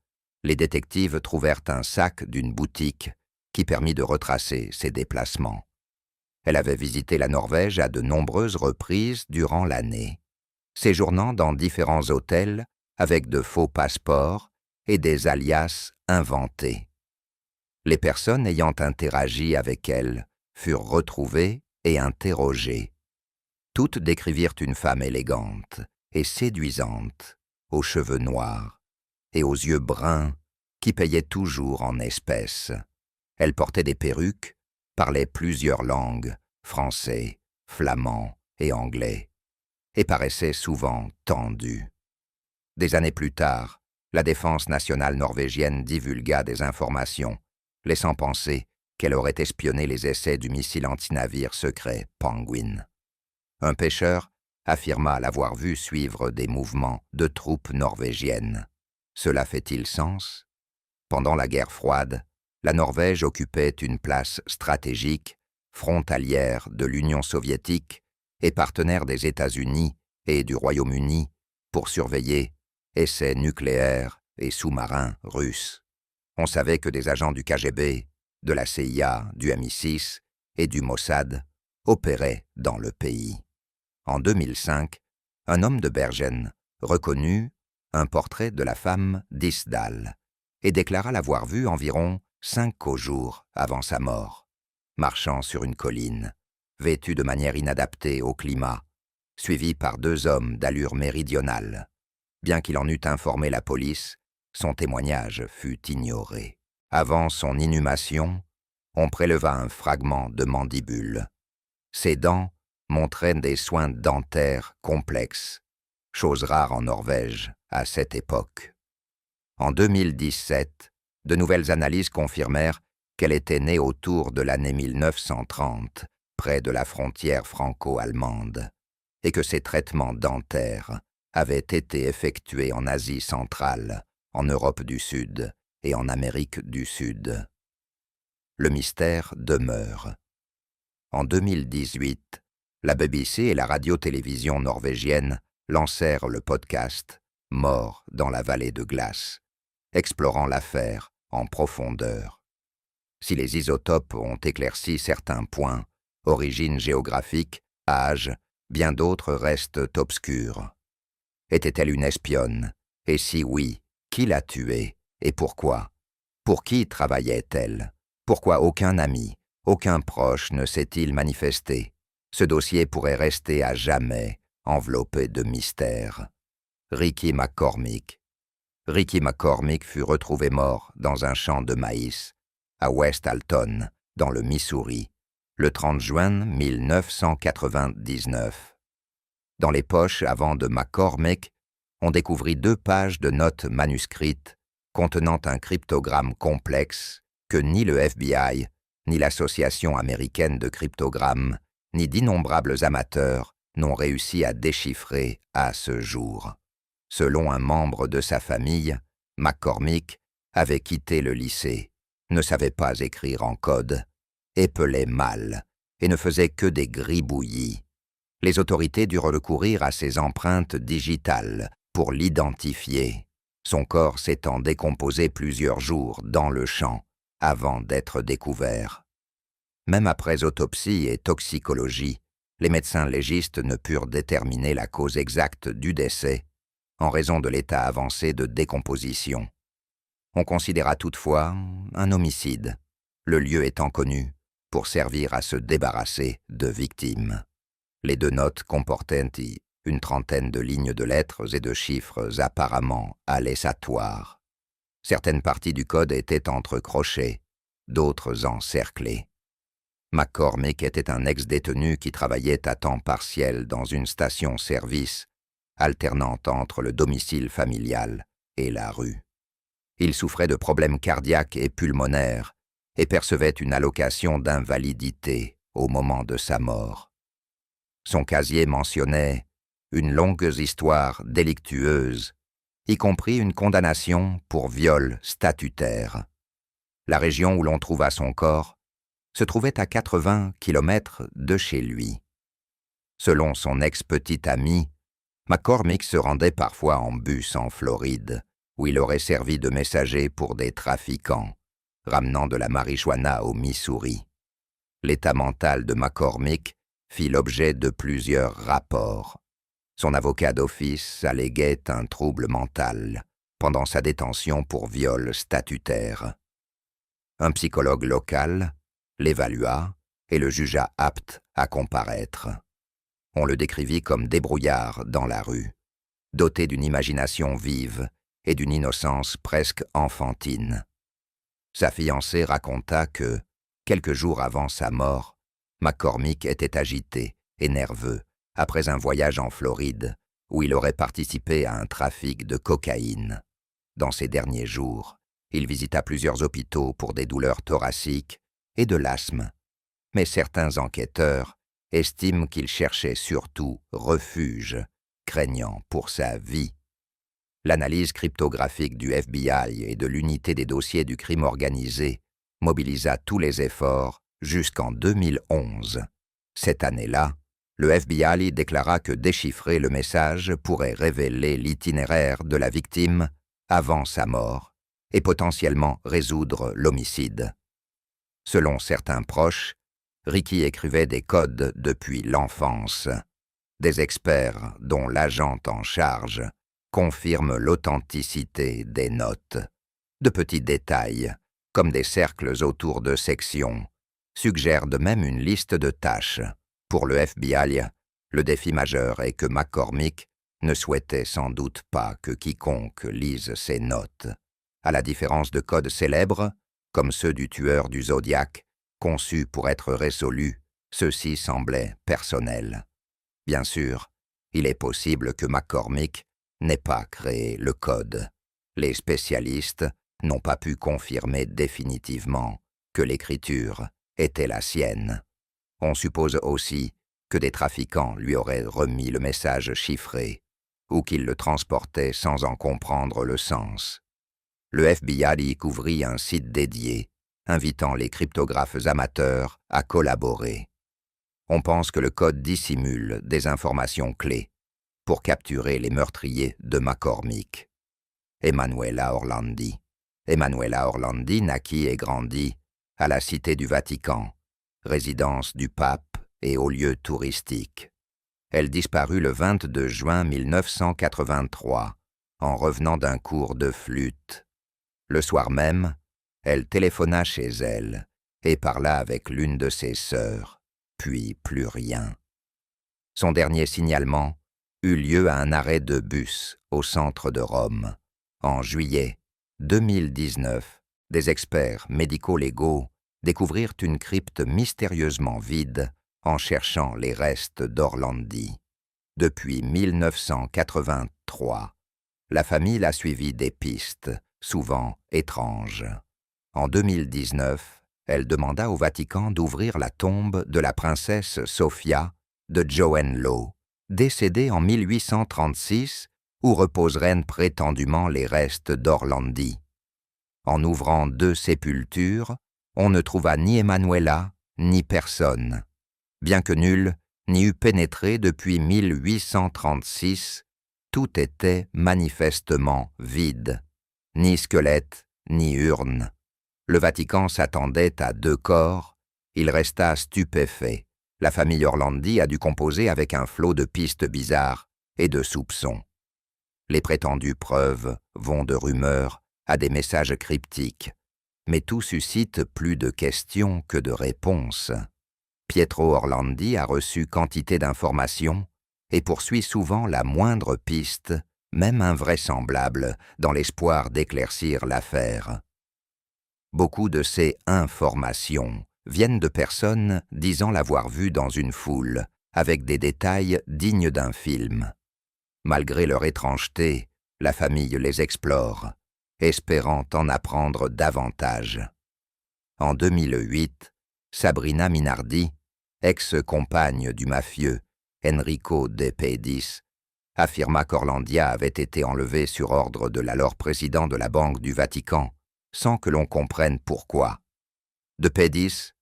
les détectives trouvèrent un sac d'une boutique qui permit de retracer ses déplacements. Elle avait visité la Norvège à de nombreuses reprises durant l'année, séjournant dans différents hôtels avec de faux passeports et des alias inventés. Les personnes ayant interagi avec elle furent retrouvées et interrogées. Toutes décrivirent une femme élégante et séduisante, aux cheveux noirs et aux yeux bruns qui payaient toujours en espèces. Elle portait des perruques, parlait plusieurs langues, français, flamand et anglais, et paraissait souvent tendue. Des années plus tard, la défense nationale norvégienne divulgua des informations, laissant penser qu'elle aurait espionné les essais du missile antinavire secret Penguin. Un pêcheur affirma l'avoir vu suivre des mouvements de troupes norvégiennes. Cela fait-il sens? Pendant la guerre froide, la Norvège occupait une place stratégique, frontalière de l'Union soviétique et partenaire des États-Unis et du Royaume-Uni pour surveiller essais nucléaires et sous-marins russes. On savait que des agents du KGB, de la CIA, du MI6 et du Mossad opéraient dans le pays. En 2005, un homme de Bergen reconnut un portrait de la femme d'Isdal et déclara l'avoir vue environ 5 jours avant sa mort, marchant sur une colline, vêtue de manière inadaptée au climat, suivi par 2 hommes d'allure méridionale. Bien qu'il en eût informé la police, son témoignage fut ignoré. Avant son inhumation, on préleva un fragment de mandibule. Ses dents montraient des soins dentaires complexes, chose rare en Norvège à cette époque. En 2017, de nouvelles analyses confirmèrent qu'elle était née autour de l'année 1930, près de la frontière franco-allemande, et que ses traitements dentaires avaient été effectués en Asie centrale, en Europe du Sud et en Amérique du Sud. Le mystère demeure. En 2018, la BBC et la radio-télévision norvégienne lancèrent le podcast « Mort dans la vallée de glace », explorant l'affaire en profondeur. Si les isotopes ont éclairci certains points, origine géographique, âge, bien d'autres restent obscurs. Était-elle une espionne? Et si oui, qui l'a tuée et pourquoi? Pour qui travaillait-elle? Pourquoi aucun ami, aucun proche ne s'est-il manifesté? Ce dossier pourrait rester à jamais enveloppé de mystère. Ricky McCormick. Ricky McCormick fut retrouvé mort dans un champ de maïs, à West Alton, dans le Missouri, le 30 juin 1999. Dans les poches avant de McCormick, on découvrit 2 pages de notes manuscrites contenant un cryptogramme complexe que ni le FBI, ni l'Association américaine de cryptogrammes, ni d'innombrables amateurs n'ont réussi à déchiffrer à ce jour. Selon un membre de sa famille, McCormick avait quitté le lycée, ne savait pas écrire en code, épelait mal et ne faisait que des gribouillis. Les autorités durent recourir à ses empreintes digitales pour l'identifier, son corps s'étant décomposé plusieurs jours dans le champ avant d'être découvert. Même après autopsie et toxicologie, les médecins légistes ne purent déterminer la cause exacte du décès en raison de l'état avancé de décomposition. On considéra toutefois un homicide, le lieu étant connu pour servir à se débarrasser de victimes. Les 2 notes comportaient une trentaine de lignes de lettres et de chiffres apparemment aléatoires. Certaines parties du code étaient entrecrochées, d'autres encerclées. McCormick était un ex-détenu qui travaillait à temps partiel dans une station-service, alternant entre le domicile familial et la rue. Il souffrait de problèmes cardiaques et pulmonaires et percevait une allocation d'invalidité au moment de sa mort. Son casier mentionnait une longue histoire délictueuse, y compris une condamnation pour viol statutaire. La région où l'on trouva son corps se trouvait à 80 kilomètres de chez lui. Selon son ex-petite amie, McCormick se rendait parfois en bus en Floride, où il aurait servi de messager pour des trafiquants, ramenant de la marijuana au Missouri. L'état mental de McCormick fit l'objet de plusieurs rapports. Son avocat d'office alléguait un trouble mental pendant sa détention pour viol statutaire. Un psychologue local l'évalua et le jugea apte à comparaître. On le décrivit comme débrouillard dans la rue, doté d'une imagination vive et d'une innocence presque enfantine. Sa fiancée raconta que, quelques jours avant sa mort, McCormick était agité et nerveux après un voyage en Floride où il aurait participé à un trafic de cocaïne. Dans ces derniers jours, il visita plusieurs hôpitaux pour des douleurs thoraciques et de l'asthme, mais certains enquêteurs estiment qu'il cherchait surtout refuge, craignant pour sa vie. L'analyse cryptographique du FBI et de l'unité des dossiers du crime organisé mobilisa tous les efforts jusqu'en 2011. Cette année-là, le FBI déclara que déchiffrer le message pourrait révéler l'itinéraire de la victime avant sa mort et potentiellement résoudre l'homicide. Selon certains proches, Ricky écrivait des codes depuis l'enfance. Des experts, dont l'agent en charge, confirment l'authenticité des notes. De petits détails, comme des cercles autour de sections, suggèrent de même une liste de tâches. Pour le FBI, le défi majeur est que McCormick ne souhaitait sans doute pas que quiconque lise ses notes. À la différence de codes célèbres, comme ceux du tueur du Zodiac, conçus pour être résolus, ceux-ci semblaient personnels. Bien sûr, il est possible que McCormick n'ait pas créé le code. Les spécialistes n'ont pas pu confirmer définitivement que l'écriture était la sienne. On suppose aussi que des trafiquants lui auraient remis le message chiffré ou qu'ils le transportaient sans en comprendre le sens. Le FBI y couvrit un site dédié, invitant les cryptographes amateurs à collaborer. On pense que le code dissimule des informations clés pour capturer les meurtriers de McCormick. Emanuela Orlandi. Emanuela Orlandi naquit et grandit à la Cité du Vatican, résidence du pape et haut lieu touristique. Elle disparut le 22 juin 1983 en revenant d'un cours de flûte. Le soir même, elle téléphona chez elle et parla avec l'une de ses sœurs, puis plus rien. Son dernier signalement eut lieu à un arrêt de bus au centre de Rome. En juillet 2019, des experts médico-légaux découvrirent une crypte mystérieusement vide en cherchant les restes d'Orlandi. Depuis 1983, la famille a suivi des pistes, souvent étranges. En 2019, elle demanda au Vatican d'ouvrir la tombe de la princesse Sophia de Hohenlohe, décédée en 1836, où reposeraient prétendument les restes d'Orlandi. En ouvrant 2 sépultures, on ne trouva ni Emanuela, ni personne, bien que nul n'y eût pénétré depuis 1836, tout était manifestement vide, ni squelette, ni urne. Le Vatican s'attendait à 2 corps, il resta stupéfait. La famille Orlandi a dû composer avec un flot de pistes bizarres et de soupçons. Les prétendues preuves vont de rumeurs à des messages cryptiques, mais tout suscite plus de questions que de réponses. Pietro Orlandi a reçu quantité d'informations et poursuit souvent la moindre piste, même invraisemblable, dans l'espoir d'éclaircir l'affaire. Beaucoup de ces informations viennent de personnes disant l'avoir vu dans une foule, avec des détails dignes d'un film. Malgré leur étrangeté, la famille les explore, espérant en apprendre davantage. En 2008, Sabrina Minardi, ex-compagne du mafieux Enrico De Pedis, affirma qu'Orlandia avait été enlevé sur ordre de l'alors président de la Banque du Vatican, sans que l'on comprenne pourquoi. De Pedis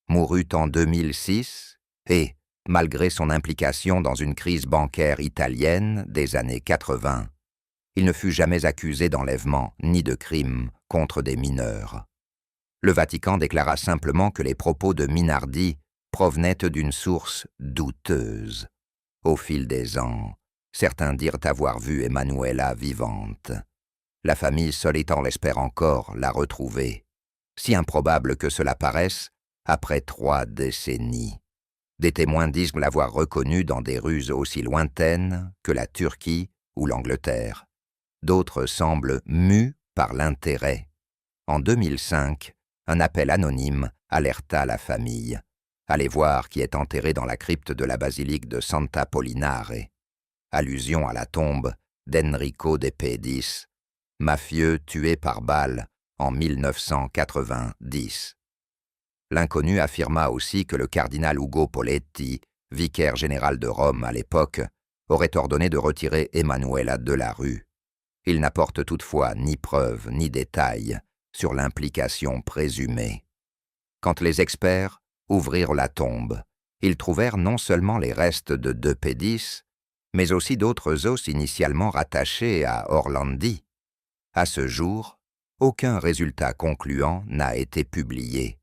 mourut en 2006 et, malgré son implication dans une crise bancaire italienne des années 80, il ne fut jamais accusé d'enlèvement ni de crime contre des mineurs. Le Vatican déclara simplement que les propos de Minardi provenaient d'une source douteuse. Au fil des ans, certains dirent avoir vu Emanuela vivante. La famille Solitan l'espère encore la retrouver, si improbable que cela paraisse, après 3 décennies. Des témoins disent l'avoir reconnue dans des rues aussi lointaines que la Turquie ou l'Angleterre. D'autres semblent mus par l'intérêt. En 2005, un appel anonyme alerta la famille. Allez voir qui est enterré dans la crypte de la basilique de Santa Pollinare. Allusion à la tombe d'Enrico De Pedis, mafieux tué par balle en 1990. L'inconnu affirma aussi que le cardinal Ugo Poletti, vicaire général de Rome à l'époque, aurait ordonné de retirer Emanuela de la rue. Il n'apporte toutefois ni preuve ni détails sur l'implication présumée. Quand les experts ouvrirent la tombe, ils trouvèrent non seulement les restes de De Pedis, mais aussi d'autres os initialement rattachés à Orlandi. À ce jour, aucun résultat concluant n'a été publié.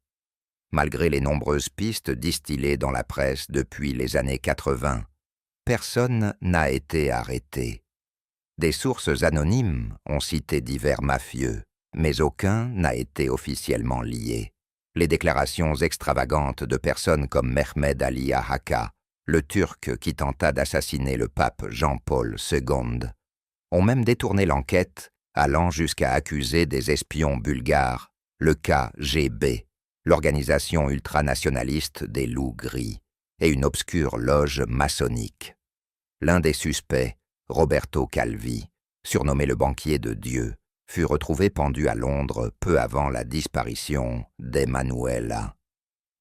Malgré les nombreuses pistes distillées dans la presse depuis les années 80, personne n'a été arrêté. Des sources anonymes ont cité divers mafieux, mais aucun n'a été officiellement lié. Les déclarations extravagantes de personnes comme Mehmed Ali Ahaka, le Turc qui tenta d'assassiner le pape Jean-Paul II, ont même détourné l'enquête, allant jusqu'à accuser des espions bulgares, le KGB, l'organisation ultranationaliste des Loups Gris, et une obscure loge maçonnique. L'un des suspects, Roberto Calvi, surnommé le banquier de Dieu, fut retrouvé pendu à Londres peu avant la disparition d'Emanuela.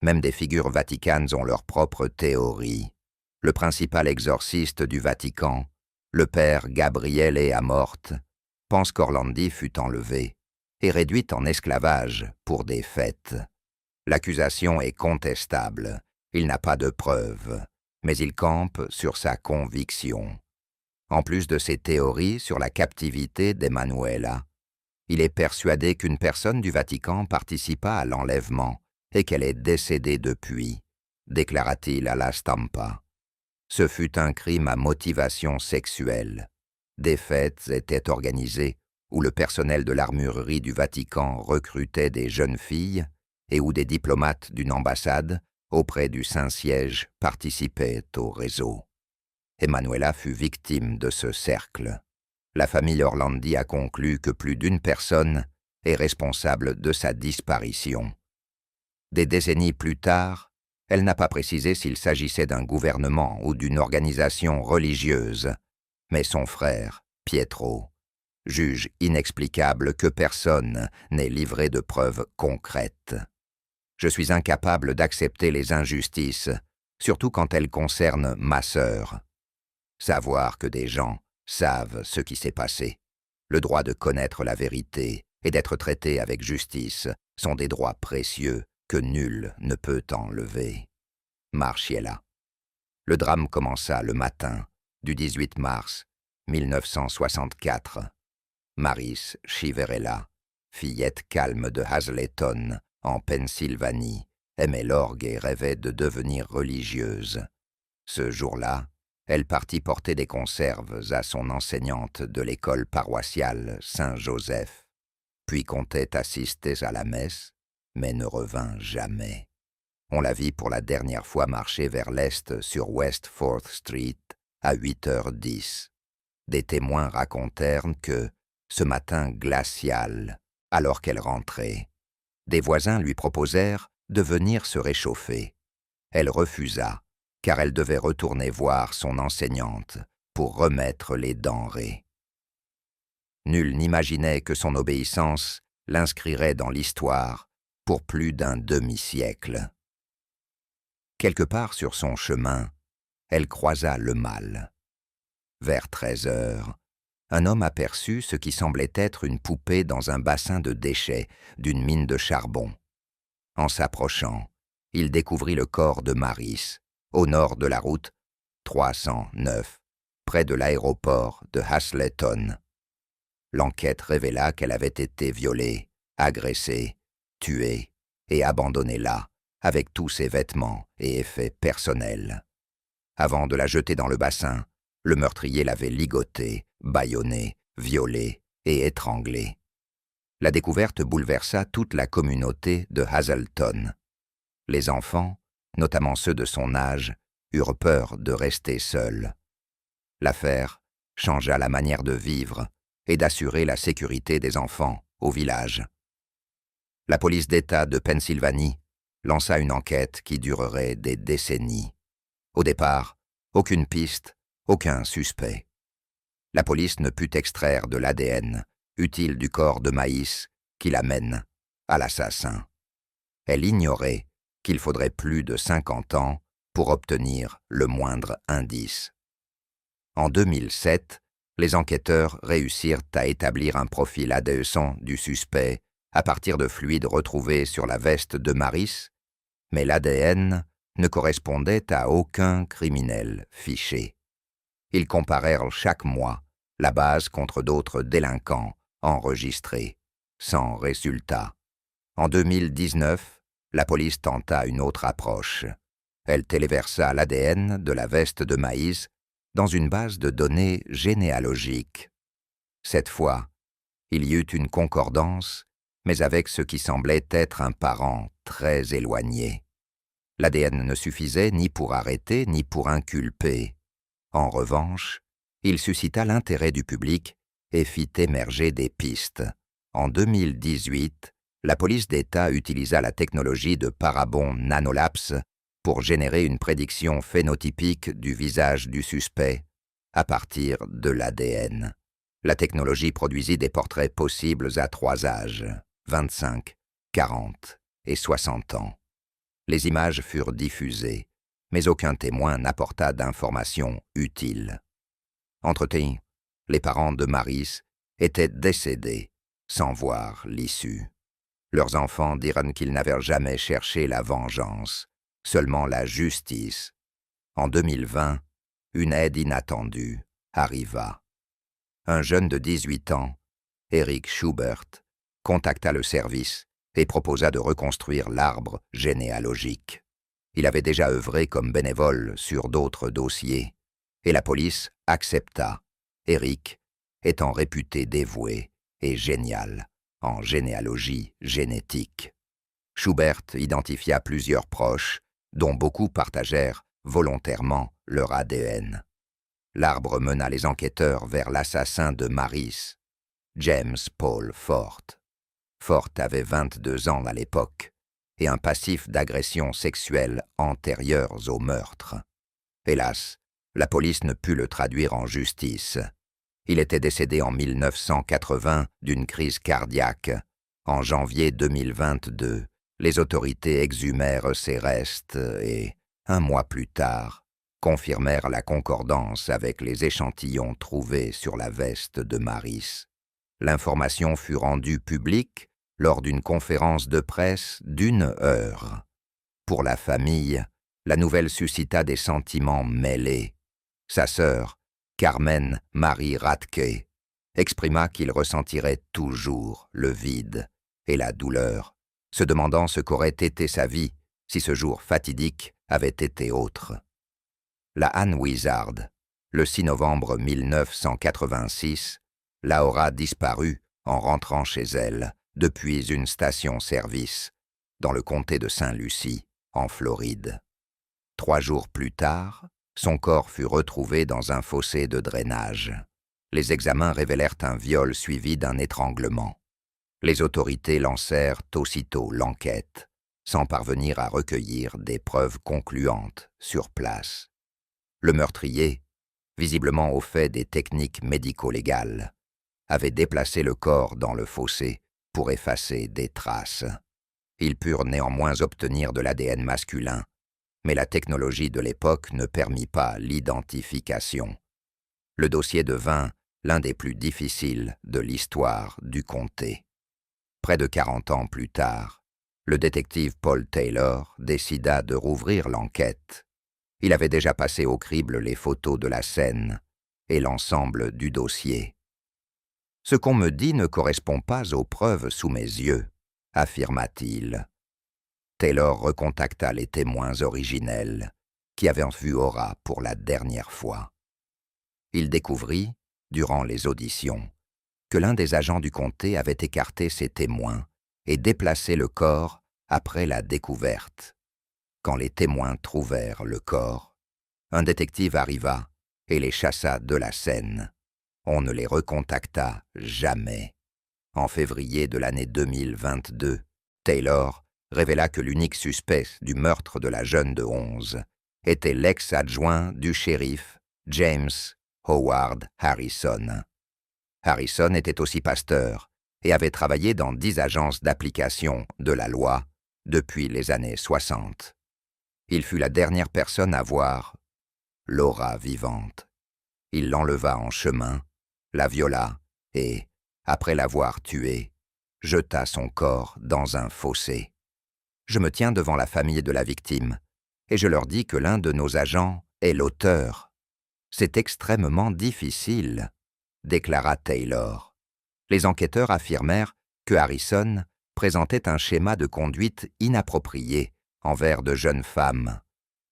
Même des figures vaticanes ont leur propre théorie. Le principal exorciste du Vatican, le père Gabriele Amorth, pense qu'Orlandi fut enlevé et réduit en esclavage pour des fêtes. L'accusation est contestable, il n'a pas de preuves, mais il campe sur sa conviction. En plus de ses théories sur la captivité d'Emanuela, il est persuadé qu'une personne du Vatican participa à l'enlèvement et qu'elle est décédée depuis, déclara-t-il à la Stampa. Ce fut un crime à motivation sexuelle. Des fêtes étaient organisées où le personnel de l'armurerie du Vatican recrutait des jeunes filles et où des diplomates d'une ambassade auprès du Saint-Siège participaient au réseau. Emanuela fut victime de ce cercle. La famille Orlandi a conclu que plus d'une personne est responsable de sa disparition. Des décennies plus tard, elle n'a pas précisé s'il s'agissait d'un gouvernement ou d'une organisation religieuse, mais son frère, Pietro, juge inexplicable que personne n'ait livré de preuves concrètes. Je suis incapable d'accepter les injustices, surtout quand elles concernent ma sœur. Savoir que des gens savent ce qui s'est passé, le droit de connaître la vérité et d'être traité avec justice sont des droits précieux que nul ne peut enlever. Marchiella. Le drame commença le matin du 18 mars 1964. Maris Chiverella, fillette calme de Hazleton, en Pennsylvanie, aimait l'orgue et rêvait de devenir religieuse. Ce jour-là, elle partit porter des conserves à son enseignante de l'école paroissiale Saint-Joseph, puis comptait assister à la messe, mais ne revint jamais. On la vit pour la dernière fois marcher vers l'est sur West 4th Street à 8h10. Des témoins racontèrent que, ce matin glacial, alors qu'elle rentrait, des voisins lui proposèrent de venir se réchauffer. Elle refusa, car elle devait retourner voir son enseignante pour remettre les denrées. Nul n'imaginait que son obéissance l'inscrirait dans l'histoire pour plus d'un demi-siècle. Quelque part sur son chemin, elle croisa le mal. Vers 13h, un homme aperçut ce qui semblait être une poupée dans un bassin de déchets d'une mine de charbon. En s'approchant, il découvrit le corps de Maris, au nord de la route 309, près de l'aéroport de Hazleton. L'enquête révéla qu'elle avait été violée, agressée, tuée et abandonnée là, avec tous ses vêtements et effets personnels. Avant de la jeter dans le bassin, le meurtrier l'avait ligotée, bâillonnée, violée et étranglée. La découverte bouleversa toute la communauté de Hazleton. Les enfants, notamment ceux de son âge, eurent peur de rester seuls. L'affaire changea la manière de vivre et d'assurer la sécurité des enfants au village. La police d'État de Pennsylvanie lança une enquête qui durerait des décennies. Au départ, aucune piste, aucun suspect. La police ne put extraire de l'ADN utile du corps de Maïs qui l'amène à l'assassin. Elle ignorait qu'il faudrait plus de 50 ans pour obtenir le moindre indice. En 2007, les enquêteurs réussirent à établir un profil ADN du suspect à partir de fluides retrouvés sur la veste de Maris, mais l'ADN ne correspondait à aucun criminel fiché. Ils comparèrent chaque mois la base contre d'autres délinquants enregistrés, sans résultat. En 2019, la police tenta une autre approche. Elle téléversa l'ADN de la veste de Maïs dans une base de données généalogique. Cette fois, il y eut une concordance, mais avec ce qui semblait être un parent très éloigné. L'ADN ne suffisait ni pour arrêter ni pour inculper. En revanche, il suscita l'intérêt du public et fit émerger des pistes. En 2018, la police d'État utilisa la technologie de Parabon Nanolabs pour générer une prédiction phénotypique du visage du suspect à partir de l'ADN. La technologie produisit des portraits possibles à 3 âges, 25, 40 et 60 ans. Les images furent diffusées, mais aucun témoin n'apporta d'informations utiles. Entre-temps, les parents de Maris étaient décédés sans voir l'issue. Leurs enfants dirent qu'ils n'avaient jamais cherché la vengeance, seulement la justice. En 2020, une aide inattendue arriva. Un jeune de 18 ans, Eric Schubert, contacta le service et proposa de reconstruire l'arbre généalogique. Il avait déjà œuvré comme bénévole sur d'autres dossiers, et la police accepta, Eric étant réputé dévoué et génial en généalogie génétique. Schubert identifia plusieurs proches, dont beaucoup partagèrent volontairement leur ADN. L'arbre mena les enquêteurs vers l'assassin de Maris, James Paul Fort. Fort avait 22 ans à l'époque et un passif d'agressions sexuelles antérieures au meurtre. Hélas, la police ne put le traduire en justice. Il était décédé en 1980 d'une crise cardiaque. En janvier 2022, les autorités exhumèrent ses restes et, un mois plus tard, confirmèrent la concordance avec les échantillons trouvés sur la veste de Maris. L'information fut rendue publique lors d'une conférence de presse d'1 heure. Pour la famille, la nouvelle suscita des sentiments mêlés. Sa sœur, Carmen Marie Radke, exprima qu'il ressentirait toujours le vide et la douleur, se demandant ce qu'aurait été sa vie si ce jour fatidique avait été autre. La Anne Wizard, le 6 novembre 1986, la aura disparu en rentrant chez elle depuis une station-service dans le comté de Saint-Lucie, en Floride. 3 jours plus tard, son corps fut retrouvé dans un fossé de drainage. Les examens révélèrent un viol suivi d'un étranglement. Les autorités lancèrent aussitôt l'enquête, sans parvenir à recueillir des preuves concluantes sur place. Le meurtrier, visiblement au fait des techniques médico-légales, avait déplacé le corps dans le fossé pour effacer des traces. Ils purent néanmoins obtenir de l'ADN masculin, mais la technologie de l'époque ne permit pas l'identification. Le dossier devint l'un des plus difficiles de l'histoire du comté. Près de 40 ans plus tard, le détective Paul Taylor décida de rouvrir l'enquête. Il avait déjà passé au crible les photos de la scène et l'ensemble du dossier. « Ce qu'on me dit ne correspond pas aux preuves sous mes yeux », affirma-t-il. Taylor recontacta les témoins originels qui avaient vu Aura pour la dernière fois. Il découvrit, durant les auditions, que l'un des agents du comté avait écarté ses témoins et déplacé le corps après la découverte. Quand les témoins trouvèrent le corps, un détective arriva et les chassa de la scène. On ne les recontacta jamais. En février de l'année 2022, Taylor révéla que l'unique suspect du meurtre de la jeune de 11 était l'ex-adjoint du shérif James Howard Harrison. Harrison était aussi pasteur et avait travaillé dans 10 agences d'application de la loi depuis les années 60. Il fut la dernière personne à voir Laura vivante. Il l'enleva en chemin, la viola et, après l'avoir tuée, jeta son corps dans un fossé. Je me tiens devant la famille de la victime et je leur dis que l'un de nos agents est l'auteur. C'est extrêmement difficile, déclara Taylor. Les enquêteurs affirmèrent que Harrison présentait un schéma de conduite inapproprié envers de jeunes femmes.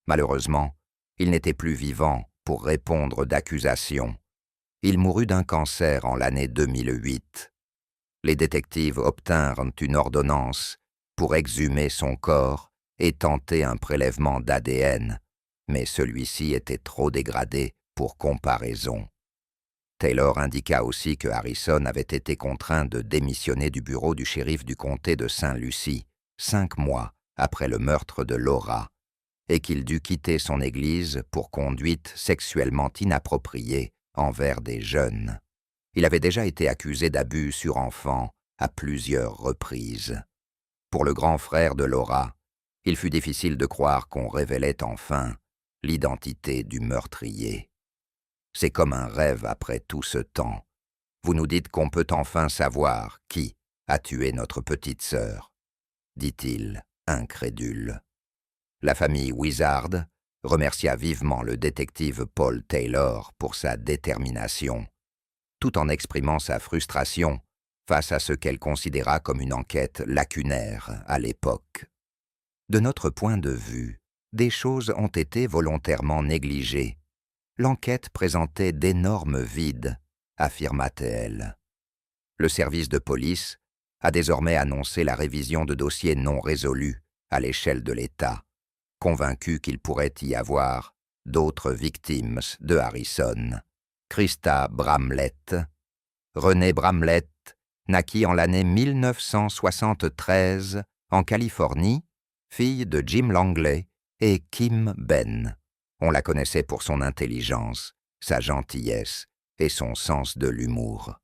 Malheureusement, il n'était plus vivant pour répondre d'accusations. Il mourut d'un cancer en l'année 2008. Les détectives obtinrent une ordonnance pour exhumer son corps et tenter un prélèvement d'ADN, mais celui-ci était trop dégradé pour comparaison. Taylor indiqua aussi que Harrison avait été contraint de démissionner du bureau du shérif du comté de Saint-Lucie 5 mois après le meurtre de Laura, et qu'il dut quitter son église pour conduite sexuellement inappropriée envers des jeunes. Il avait déjà été accusé d'abus sur enfants à plusieurs reprises. Pour le grand frère de Laura, il fut difficile de croire qu'on révélait enfin l'identité du meurtrier. C'est comme un rêve après tout ce temps. Vous nous dites qu'on peut enfin savoir qui a tué notre petite sœur, dit-il, incrédule. La famille Wizard remercia vivement le détective Paul Taylor pour sa détermination, tout en exprimant sa frustration face à ce qu'elle considéra comme une enquête lacunaire à l'époque. De notre point de vue, des choses ont été volontairement négligées. L'enquête présentait d'énormes vides, affirma-t-elle. Le service de police a désormais annoncé la révision de dossiers non résolus à l'échelle de l'État, convaincu qu'il pourrait y avoir d'autres victimes de Harrison. Christa Bramlett. Renée Bramlett naquit en l'année 1973 en Californie, fille de Jim Langley et Kim Ben. On la connaissait pour son intelligence, sa gentillesse et son sens de l'humour.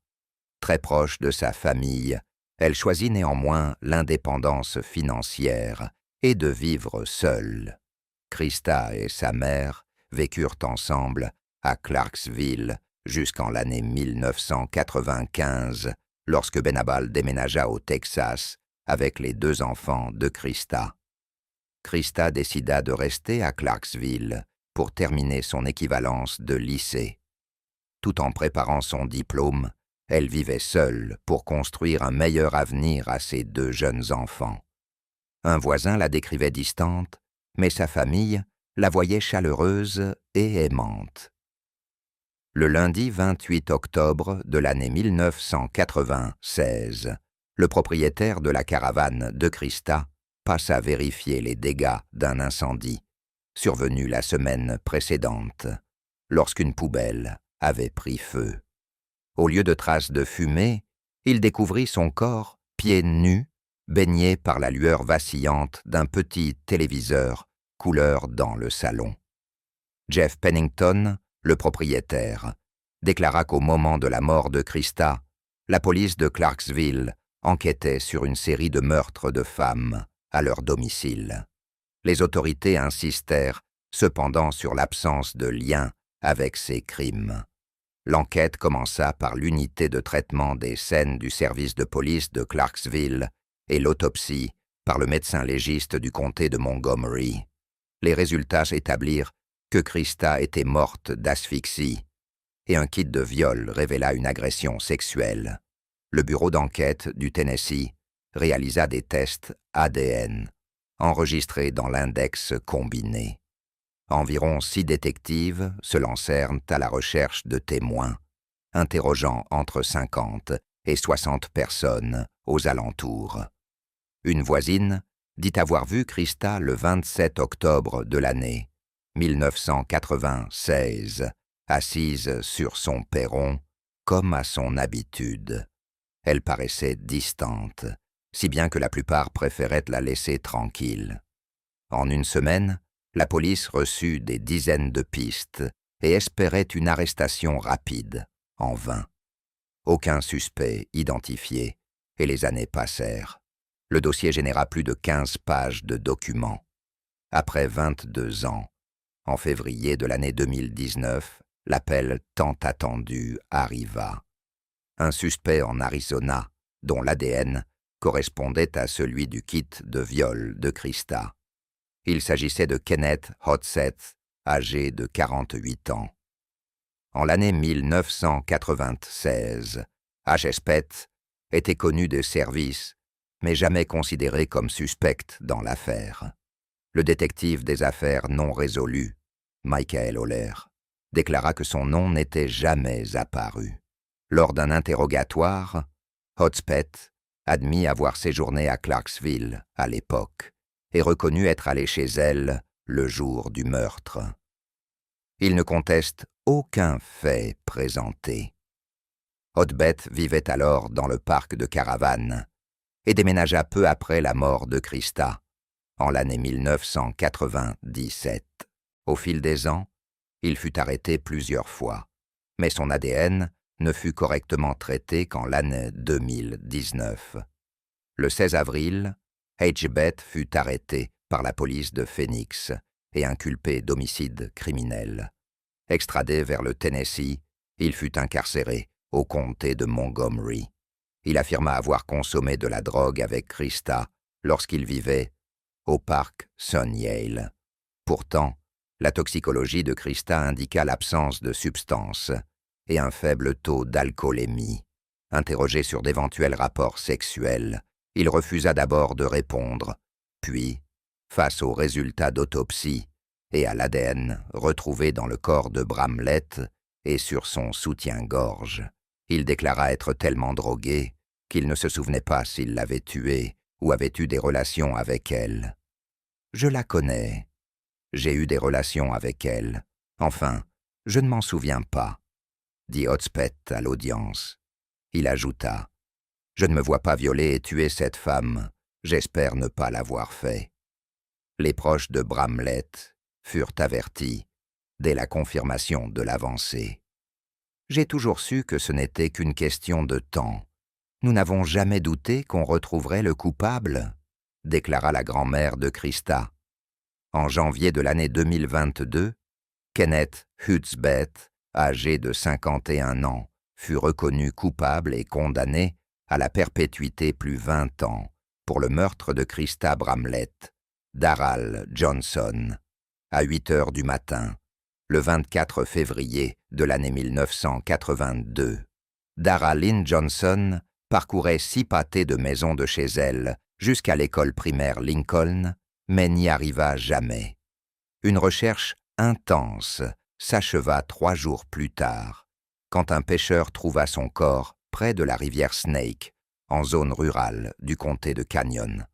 Très proche de sa famille, elle choisit néanmoins l'indépendance financière et de vivre seule. Christa et sa mère vécurent ensemble à Clarksville jusqu'en l'année 1995, lorsque Benabal déménagea au Texas avec les 2 enfants de Christa. Christa décida de rester à Clarksville pour terminer son équivalence de lycée. Tout en préparant son diplôme, elle vivait seule pour construire un meilleur avenir à ses 2 jeunes enfants. Un voisin la décrivait distante, mais sa famille la voyait chaleureuse et aimante. Le lundi 28 octobre de l'année 1996, le propriétaire de la caravane de Christa passa vérifier les dégâts d'un incendie survenu la semaine précédente, lorsqu'une poubelle avait pris feu. Au lieu de traces de fumée, il découvrit son corps, pieds nus, baigné par la lueur vacillante d'un petit téléviseur couleur dans le salon. Jeff Pennington, le propriétaire, déclara qu'au moment de la mort de Krista, la police de Clarksville enquêtait sur une série de meurtres de femmes à leur domicile. Les autorités insistèrent cependant sur l'absence de lien avec ces crimes. L'enquête commença par l'unité de traitement des scènes du service de police de Clarksville et l'autopsie par le médecin légiste du comté de Montgomery. Les résultats établirent que Krista était morte d'asphyxie et un kit de viol révéla une agression sexuelle. Le bureau d'enquête du Tennessee réalisa des tests ADN enregistrés dans l'index combiné. Environ 6 détectives se lancèrent à la recherche de témoins, interrogeant entre 50 et 60 personnes aux alentours. Une voisine dit avoir vu Krista le 27 octobre de l'année 1996, assise sur son perron, comme à son habitude. Elle paraissait distante, si bien que la plupart préféraient la laisser tranquille. En une semaine, la police reçut des dizaines de pistes et espérait une arrestation rapide, en vain. Aucun suspect identifié, et les années passèrent. Le dossier généra plus de 15 pages de documents. Après 22 ans, en février de l'année 2019, l'appel tant attendu arriva. Un suspect en Arizona, dont l'ADN correspondait à celui du kit de viol de Krista. Il s'agissait de Kenneth Hodseth, âgé de 48 ans. En l'année 1996, Hespeth était connu des services, mais jamais considéré comme suspect dans l'affaire. Le détective des affaires non résolues, Michael Oller, déclara que son nom n'était jamais apparu. Lors d'un interrogatoire, Hudspeth admit avoir séjourné à Clarksville à l'époque et reconnut être allé chez elle le jour du meurtre. Il ne conteste aucun fait présenté. Hudspeth vivait alors dans le parc de Caravane et déménagea peu après la mort de Krista, en l'année 1997. Au fil des ans, il fut arrêté plusieurs fois, mais son ADN ne fut correctement traité qu'en l'année 2019. Le 16 avril, Hbeth fut arrêté par la police de Phoenix et inculpé d'homicide criminel. Extradé vers le Tennessee, il fut incarcéré au comté de Montgomery. Il affirma avoir consommé de la drogue avec Krista lorsqu'il vivait au parc Sun Yale. Pourtant, la toxicologie de Krista indiqua l'absence de substances et un faible taux d'alcoolémie. Interrogé sur d'éventuels rapports sexuels, il refusa d'abord de répondre, puis, face aux résultats d'autopsie et à l'ADN retrouvé dans le corps de Bramlett et sur son soutien-gorge, il déclara être tellement drogué qu'il ne se souvenait pas s'il l'avait tuée ou avait eu des relations avec elle. « Je la connais. J'ai eu des relations avec elle. Enfin, je ne m'en souviens pas, » dit Hudspeth à l'audience. Il ajouta, « Je ne me vois pas violer et tuer cette femme. J'espère ne pas l'avoir fait. » Les proches de Bramlett furent avertis dès la confirmation de l'avancée. « J'ai toujours su que ce n'était qu'une question de temps. Nous n'avons jamais douté qu'on retrouverait le coupable, » déclara la grand-mère de Krista. En janvier de l'année 2022, Kenneth Hudspeth, âgé de 51 ans, fut reconnu coupable et condamné à la perpétuité plus 20 ans pour le meurtre de Krista Bramlett, Daral Johnson, à 8 heures du matin, le 24 février de l'année 1982. Daral Lynn Johnson parcourait 6 pâtés de maison de chez elle jusqu'à l'école primaire Lincoln, mais n'y arriva jamais. Une recherche intense s'acheva 3 jours plus tard, quand un pêcheur trouva son corps près de la rivière Snake, en zone rurale du comté de Canyon.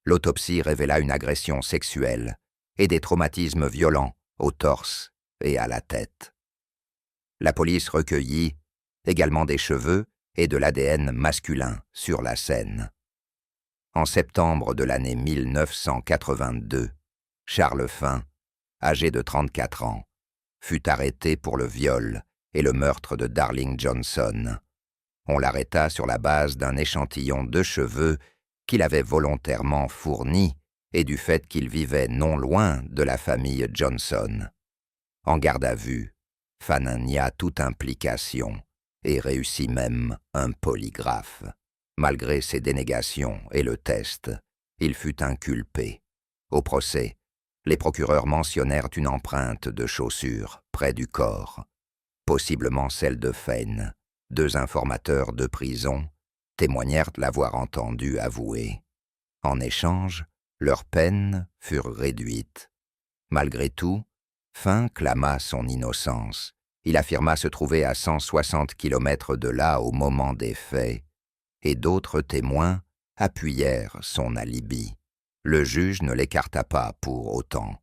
L'autopsie révéla une agression sexuelle et des traumatismes violents au torse et à la tête. La police recueillit également des cheveux et de l'ADN masculin sur la scène. En septembre de l'année 1982, Charles Finn, âgé de 34 ans, fut arrêté pour le viol et le meurtre de Darling Johnson. On l'arrêta sur la base d'un échantillon de cheveux qu'il avait volontairement fourni et du fait qu'il vivait non loin de la famille Johnson. En garde à vue, Finn nia toute implication et réussit même un polygraphe. Malgré ses dénégations et le test, il fut inculpé. Au procès, les procureurs mentionnèrent une empreinte de chaussure près du corps, possiblement celle de Finn. 2 informateurs de prison témoignèrent l'avoir entendu avouer. En échange, leurs peines furent réduites. Malgré tout, Finn clama son innocence. Il affirma se trouver à 160 km de là au moment des faits, et d'autres témoins appuyèrent son alibi. Le juge ne l'écarta pas pour autant.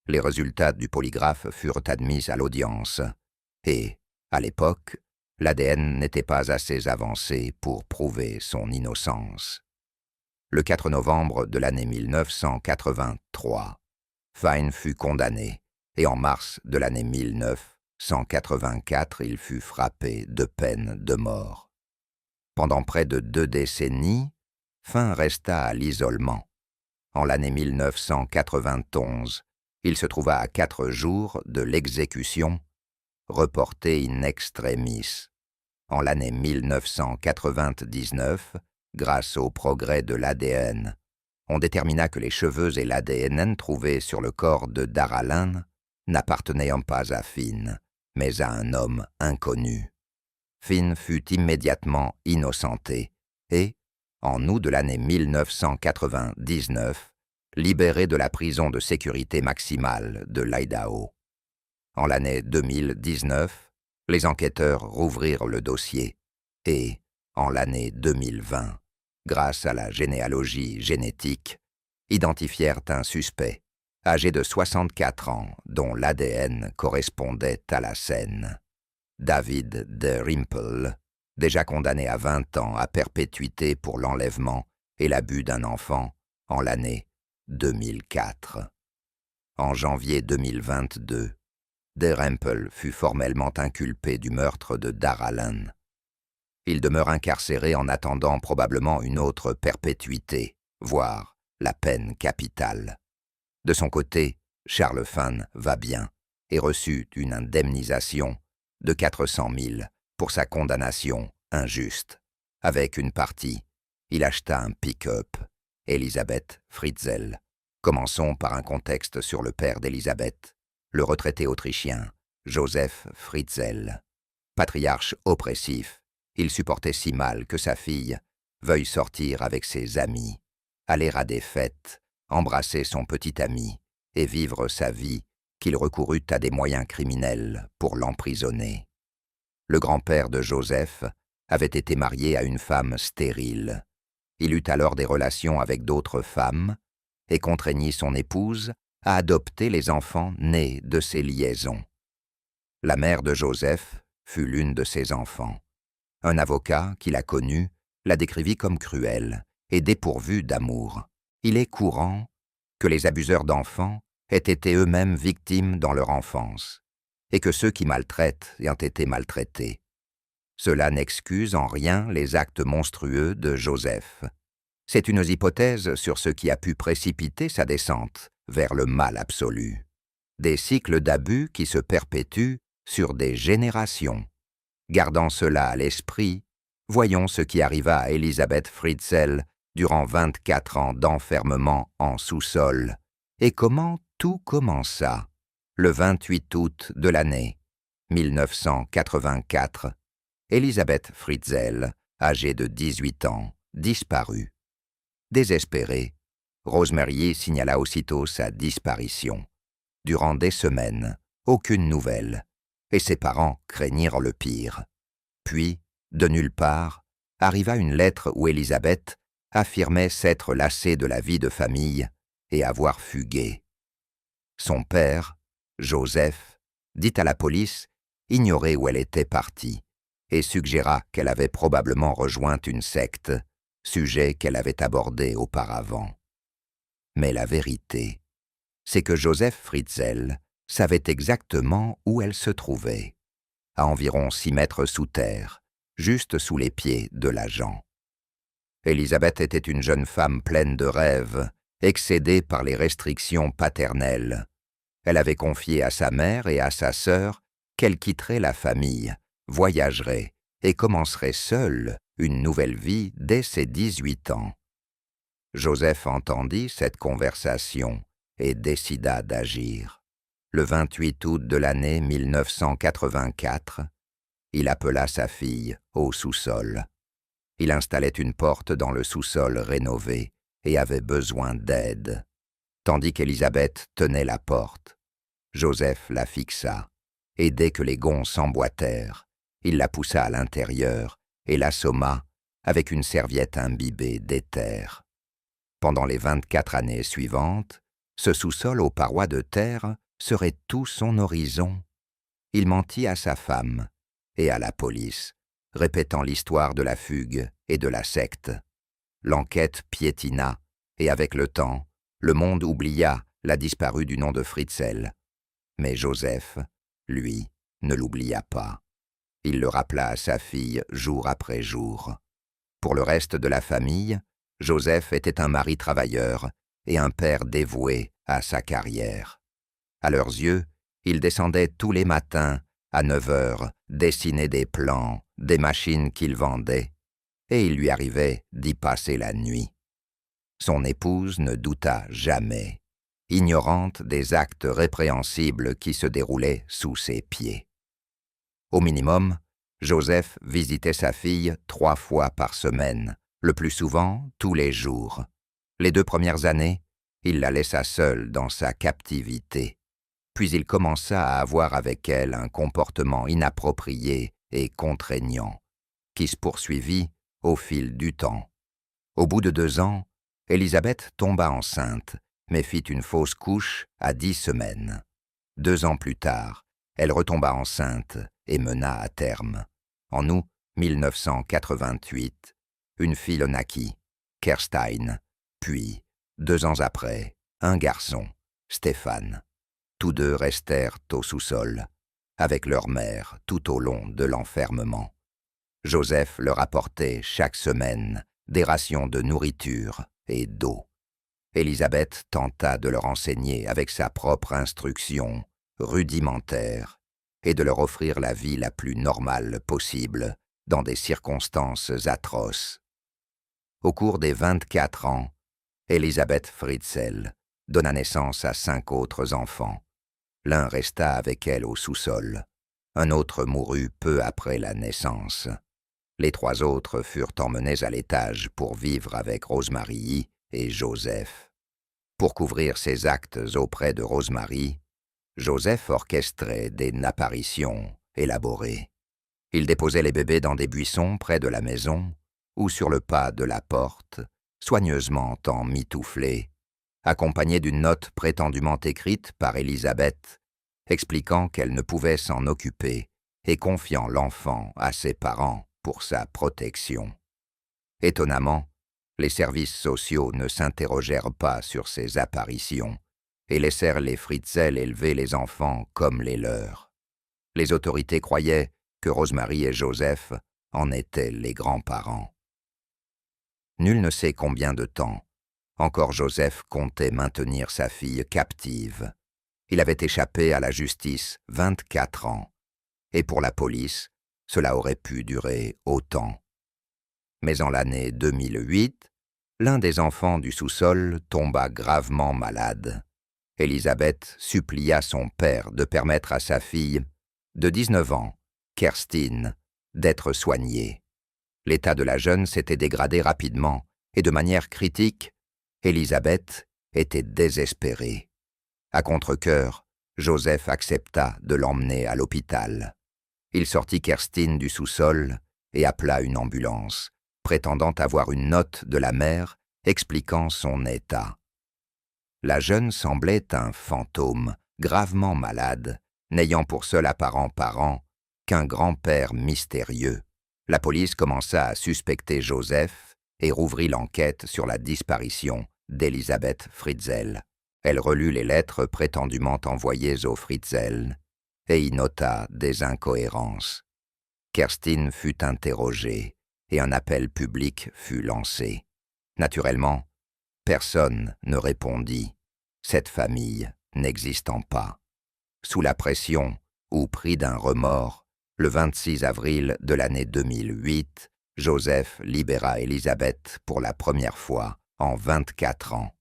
Les résultats du polygraphe furent admis à l'audience, et, à l'époque, l'ADN n'était pas assez avancé pour prouver son innocence. Le 4 novembre de l'année 1983, Finn fut condamné, et en mars de l'année 1984, il fut frappé de peine de mort. Pendant près de 2 décennies, Finn resta à l'isolement. En l'année 1991, il se trouva à 4 jours de l'exécution, reportée in extremis. En l'année 1999, grâce au progrès de l'ADN, on détermina que les cheveux et l'ADN trouvés sur le corps de Daralyn n'appartenaient pas à Finn, mais à un homme inconnu. Finn fut immédiatement innocenté et, en août de l'année 1999, libéré de la prison de sécurité maximale de l'Idaho. En l'année 2019, les enquêteurs rouvrirent le dossier et, en l'année 2020, grâce à la généalogie génétique, identifièrent un suspect, âgé de 64 ans, dont l'ADN correspondait à la scène. David Dalrymple, déjà condamné à 20 ans à perpétuité pour l'enlèvement et l'abus d'un enfant en l'année 2004. En janvier 2022, Dalrymple fut formellement inculpé du meurtre de Daralyn. Il demeure incarcéré en attendant probablement une autre perpétuité, voire la peine capitale. De son côté, Charles Finn va bien et reçut une indemnisation de 400 000 pour sa condamnation injuste. Avec une partie, il acheta un pick-up, Elisabeth Fritzl. Commençons par un contexte sur le père d'Elisabeth, le retraité autrichien Joseph Fritzl. Patriarche oppressif, il supportait si mal que sa fille veuille sortir avec ses amis, aller à des fêtes, embrasser son petit ami et vivre sa vie qu'il recourut à des moyens criminels pour l'emprisonner. Le grand-père de Joseph avait été marié à une femme stérile. Il eut alors des relations avec d'autres femmes et contraignit son épouse à adopter les enfants nés de ces liaisons. La mère de Joseph fut l'une de ses enfants. Un avocat qui la connut la décrivit comme cruelle et dépourvue d'amour. Il est courant que les abuseurs d'enfants aient été eux-mêmes victimes dans leur enfance, et que ceux qui maltraitent ayant été maltraités. Cela n'excuse en rien les actes monstrueux de Joseph. C'est une hypothèse sur ce qui a pu précipiter sa descente vers le mal absolu. Des cycles d'abus qui se perpétuent sur des générations. Gardant cela à l'esprit, voyons ce qui arriva à Elisabeth Fritzl durant 24 ans d'enfermement en sous-sol, et comment tout commença. Le 28 août de l'année 1984, Elisabeth Fritzl, âgée de 18 ans, disparut. Désespérée, Rosemary signala aussitôt sa disparition. Durant des semaines, aucune nouvelle, et ses parents craignirent le pire. Puis, de nulle part, arriva une lettre où Elisabeth affirmait s'être lassé de la vie de famille et avoir fugué. Son père, Joseph, dit à la police ignorer où elle était partie et suggéra qu'elle avait probablement rejoint une secte, sujet qu'elle avait abordé auparavant. Mais la vérité, c'est que Joseph Fritzl savait exactement où elle se trouvait, à environ 6 mètres sous terre, juste sous les pieds de l'agent. Élisabeth était une jeune femme pleine de rêves, excédée par les restrictions paternelles. Elle avait confié à sa mère et à sa sœur qu'elle quitterait la famille, voyagerait et commencerait seule une nouvelle vie dès ses 18 ans. Joseph entendit cette conversation et décida d'agir. Le 28 août de l'année 1984, il appela sa fille au sous-sol. Il installait une porte dans le sous-sol rénové et avait besoin d'aide. Tandis qu'Élisabeth tenait la porte, Joseph la fixa, et dès que les gonds s'emboîtèrent, il la poussa à l'intérieur et l'assomma avec une serviette imbibée d'éther. Pendant les 24 années suivantes, ce sous-sol aux parois de terre serait tout son horizon. Il mentit à sa femme et à la police, répétant l'histoire de la fugue et de la secte. L'enquête piétina, et avec le temps, le monde oublia la disparue du nom de Fritzl. Mais Joseph, lui, ne l'oublia pas. Il le rappela à sa fille jour après jour. Pour le reste de la famille, Joseph était un mari travailleur et un père dévoué à sa carrière. À leurs yeux, il descendait tous les matins, à 9 heures, dessiner des plans, des machines qu'il vendait, et il lui arrivait d'y passer la nuit. Son épouse ne douta jamais, ignorante des actes répréhensibles qui se déroulaient sous ses pieds. Au minimum, Joseph visitait sa fille 3 fois par semaine, le plus souvent tous les jours. Les 2 premières années, il la laissa seule dans sa captivité. Puis il commença à avoir avec elle un comportement inapproprié et contraignant, qui se poursuivit au fil du temps. Au bout de 2 ans, Élisabeth tomba enceinte, mais fit une fausse couche à 10 semaines. 2 ans plus tard, elle retomba enceinte et mena à terme. En août 1988, une fille naquit, Kerstin, puis, 2 ans après, un garçon, Stéphane. Tous 2 restèrent au sous-sol, avec leur mère tout au long de l'enfermement. Joseph leur apportait chaque semaine des rations de nourriture et d'eau. Élisabeth tenta de leur enseigner avec sa propre instruction, rudimentaire, et de leur offrir la vie la plus normale possible dans des circonstances atroces. Au cours des 24 ans, Élisabeth Fritzl donna naissance à 5 autres enfants. L'un resta avec elle au sous-sol. Un autre mourut peu après la naissance. Les 3 autres furent emmenés à l'étage pour vivre avec Rosemary et Joseph. Pour couvrir ses actes auprès de Rosemary, Joseph orchestrait des apparitions élaborées. Il déposait les bébés dans des buissons près de la maison ou sur le pas de la porte, soigneusement emmitouflés, accompagné d'une note prétendument écrite par Élisabeth, expliquant qu'elle ne pouvait s'en occuper et confiant l'enfant à ses parents pour sa protection. Étonnamment, les services sociaux ne s'interrogèrent pas sur ces apparitions et laissèrent les Fritzl élever les enfants comme les leurs. Les autorités croyaient que Rosemary et Joseph en étaient les grands-parents. Nul ne sait combien de temps encore Joseph comptait maintenir sa fille captive. Il avait échappé à la justice 24 ans, et pour la police, cela aurait pu durer autant. Mais en l'année 2008, l'un des enfants du sous-sol tomba gravement malade. Élisabeth supplia son père de permettre à sa fille, de 19 ans, Kerstin, d'être soignée. L'état de la jeune s'était dégradé rapidement, et de manière critique, Élisabeth était désespérée. À contre-cœur, Joseph accepta de l'emmener à l'hôpital. Il sortit Kerstin du sous-sol et appela une ambulance, prétendant avoir une note de la mère expliquant son état. La jeune semblait un fantôme, gravement malade, n'ayant pour seul apparent parent qu'un grand-père mystérieux. La police commença à suspecter Joseph et rouvrit l'enquête sur la disparition d'Elisabeth Fritzl. Elle relut les lettres prétendument envoyées au Fritzl et y nota des incohérences. Kerstin fut interrogée et un appel public fut lancé. Naturellement, personne ne répondit, cette famille n'existant pas. Sous la pression ou pris d'un remords, le 26 avril de l'année 2008, Joseph libéra Elisabeth pour la première fois en 24 ans.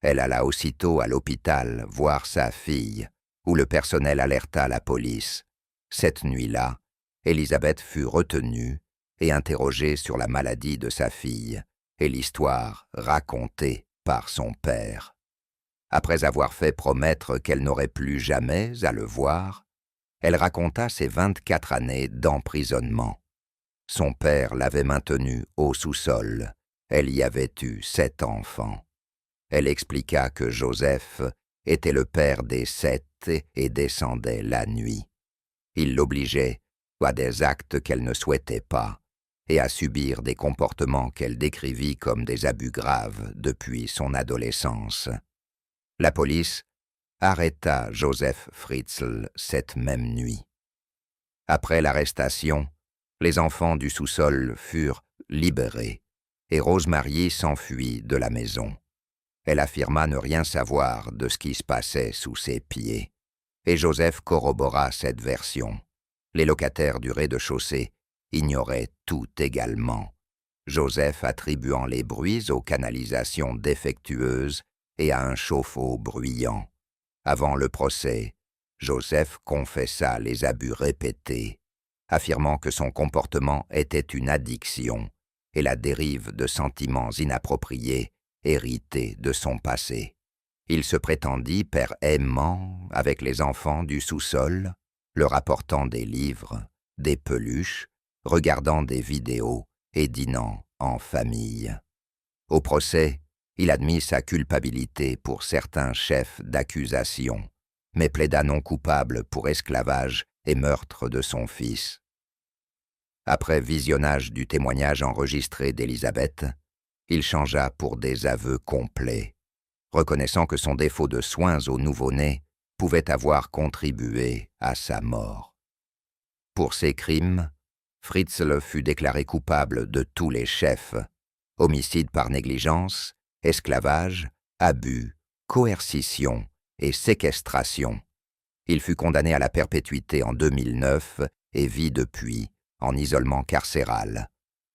Elle alla aussitôt à l'hôpital voir sa fille, où le personnel alerta la police. Cette nuit-là, Elisabeth fut retenue et interrogée sur la maladie de sa fille et l'histoire racontée par son père. Après avoir fait promettre qu'elle n'aurait plus jamais à le voir, elle raconta ses 24 années d'emprisonnement. Son père l'avait maintenue au sous-sol. Elle y avait eu 7 enfants. Elle expliqua que Joseph était le père des 7 et descendait la nuit. Il l'obligeait à des actes qu'elle ne souhaitait pas et à subir des comportements qu'elle décrivit comme des abus graves depuis son adolescence. La police arrêta Joseph Fritzl cette même nuit. Après l'arrestation, les enfants du sous-sol furent libérés et Rosemarie s'enfuit de la maison. Elle affirma ne rien savoir de ce qui se passait sous ses pieds, et Joseph corrobora cette version. Les locataires du rez-de-chaussée ignoraient tout également, Joseph attribuant les bruits aux canalisations défectueuses et à un chauffe-eau bruyant. Avant le procès, Joseph confessa les abus répétés, affirmant que son comportement était une addiction et la dérive de sentiments inappropriés hérités de son passé. Il se prétendit père aimant avec les enfants du sous-sol, leur apportant des livres, des peluches, regardant des vidéos et dînant en famille. Au procès, il admit sa culpabilité pour certains chefs d'accusation, mais plaida non coupable pour esclavage et meurtre de son fils. Après visionnage du témoignage enregistré d'Elisabeth, il changea pour des aveux complets, reconnaissant que son défaut de soins au nouveau-né pouvait avoir contribué à sa mort. Pour ces crimes, Fritzl fut déclaré coupable de tous les chefs: homicide par négligence, esclavage, abus, coercition et séquestration. Il fut condamné à la perpétuité en 2009 et vit depuis en isolement carcéral.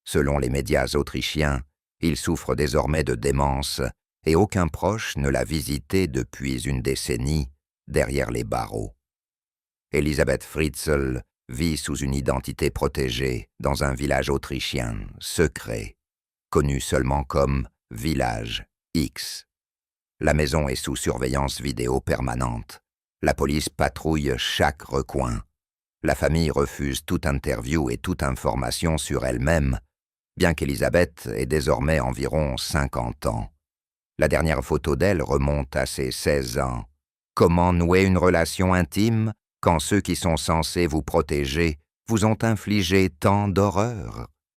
Selon les médias autrichiens, il souffre désormais de démence et aucun proche ne l'a visité depuis une décennie derrière les barreaux. Elisabeth Fritzl vit sous une identité protégée dans un village autrichien secret, connu seulement comme Village X. La maison est sous surveillance vidéo permanente. La police patrouille chaque recoin. La famille refuse toute interview et toute information sur elle-même, bien qu'Elisabeth ait désormais environ 50 ans. La dernière photo d'elle remonte à ses 16 ans. Comment nouer une relation intime quand ceux qui sont censés vous protéger vous ont infligé tant d'horreurs ?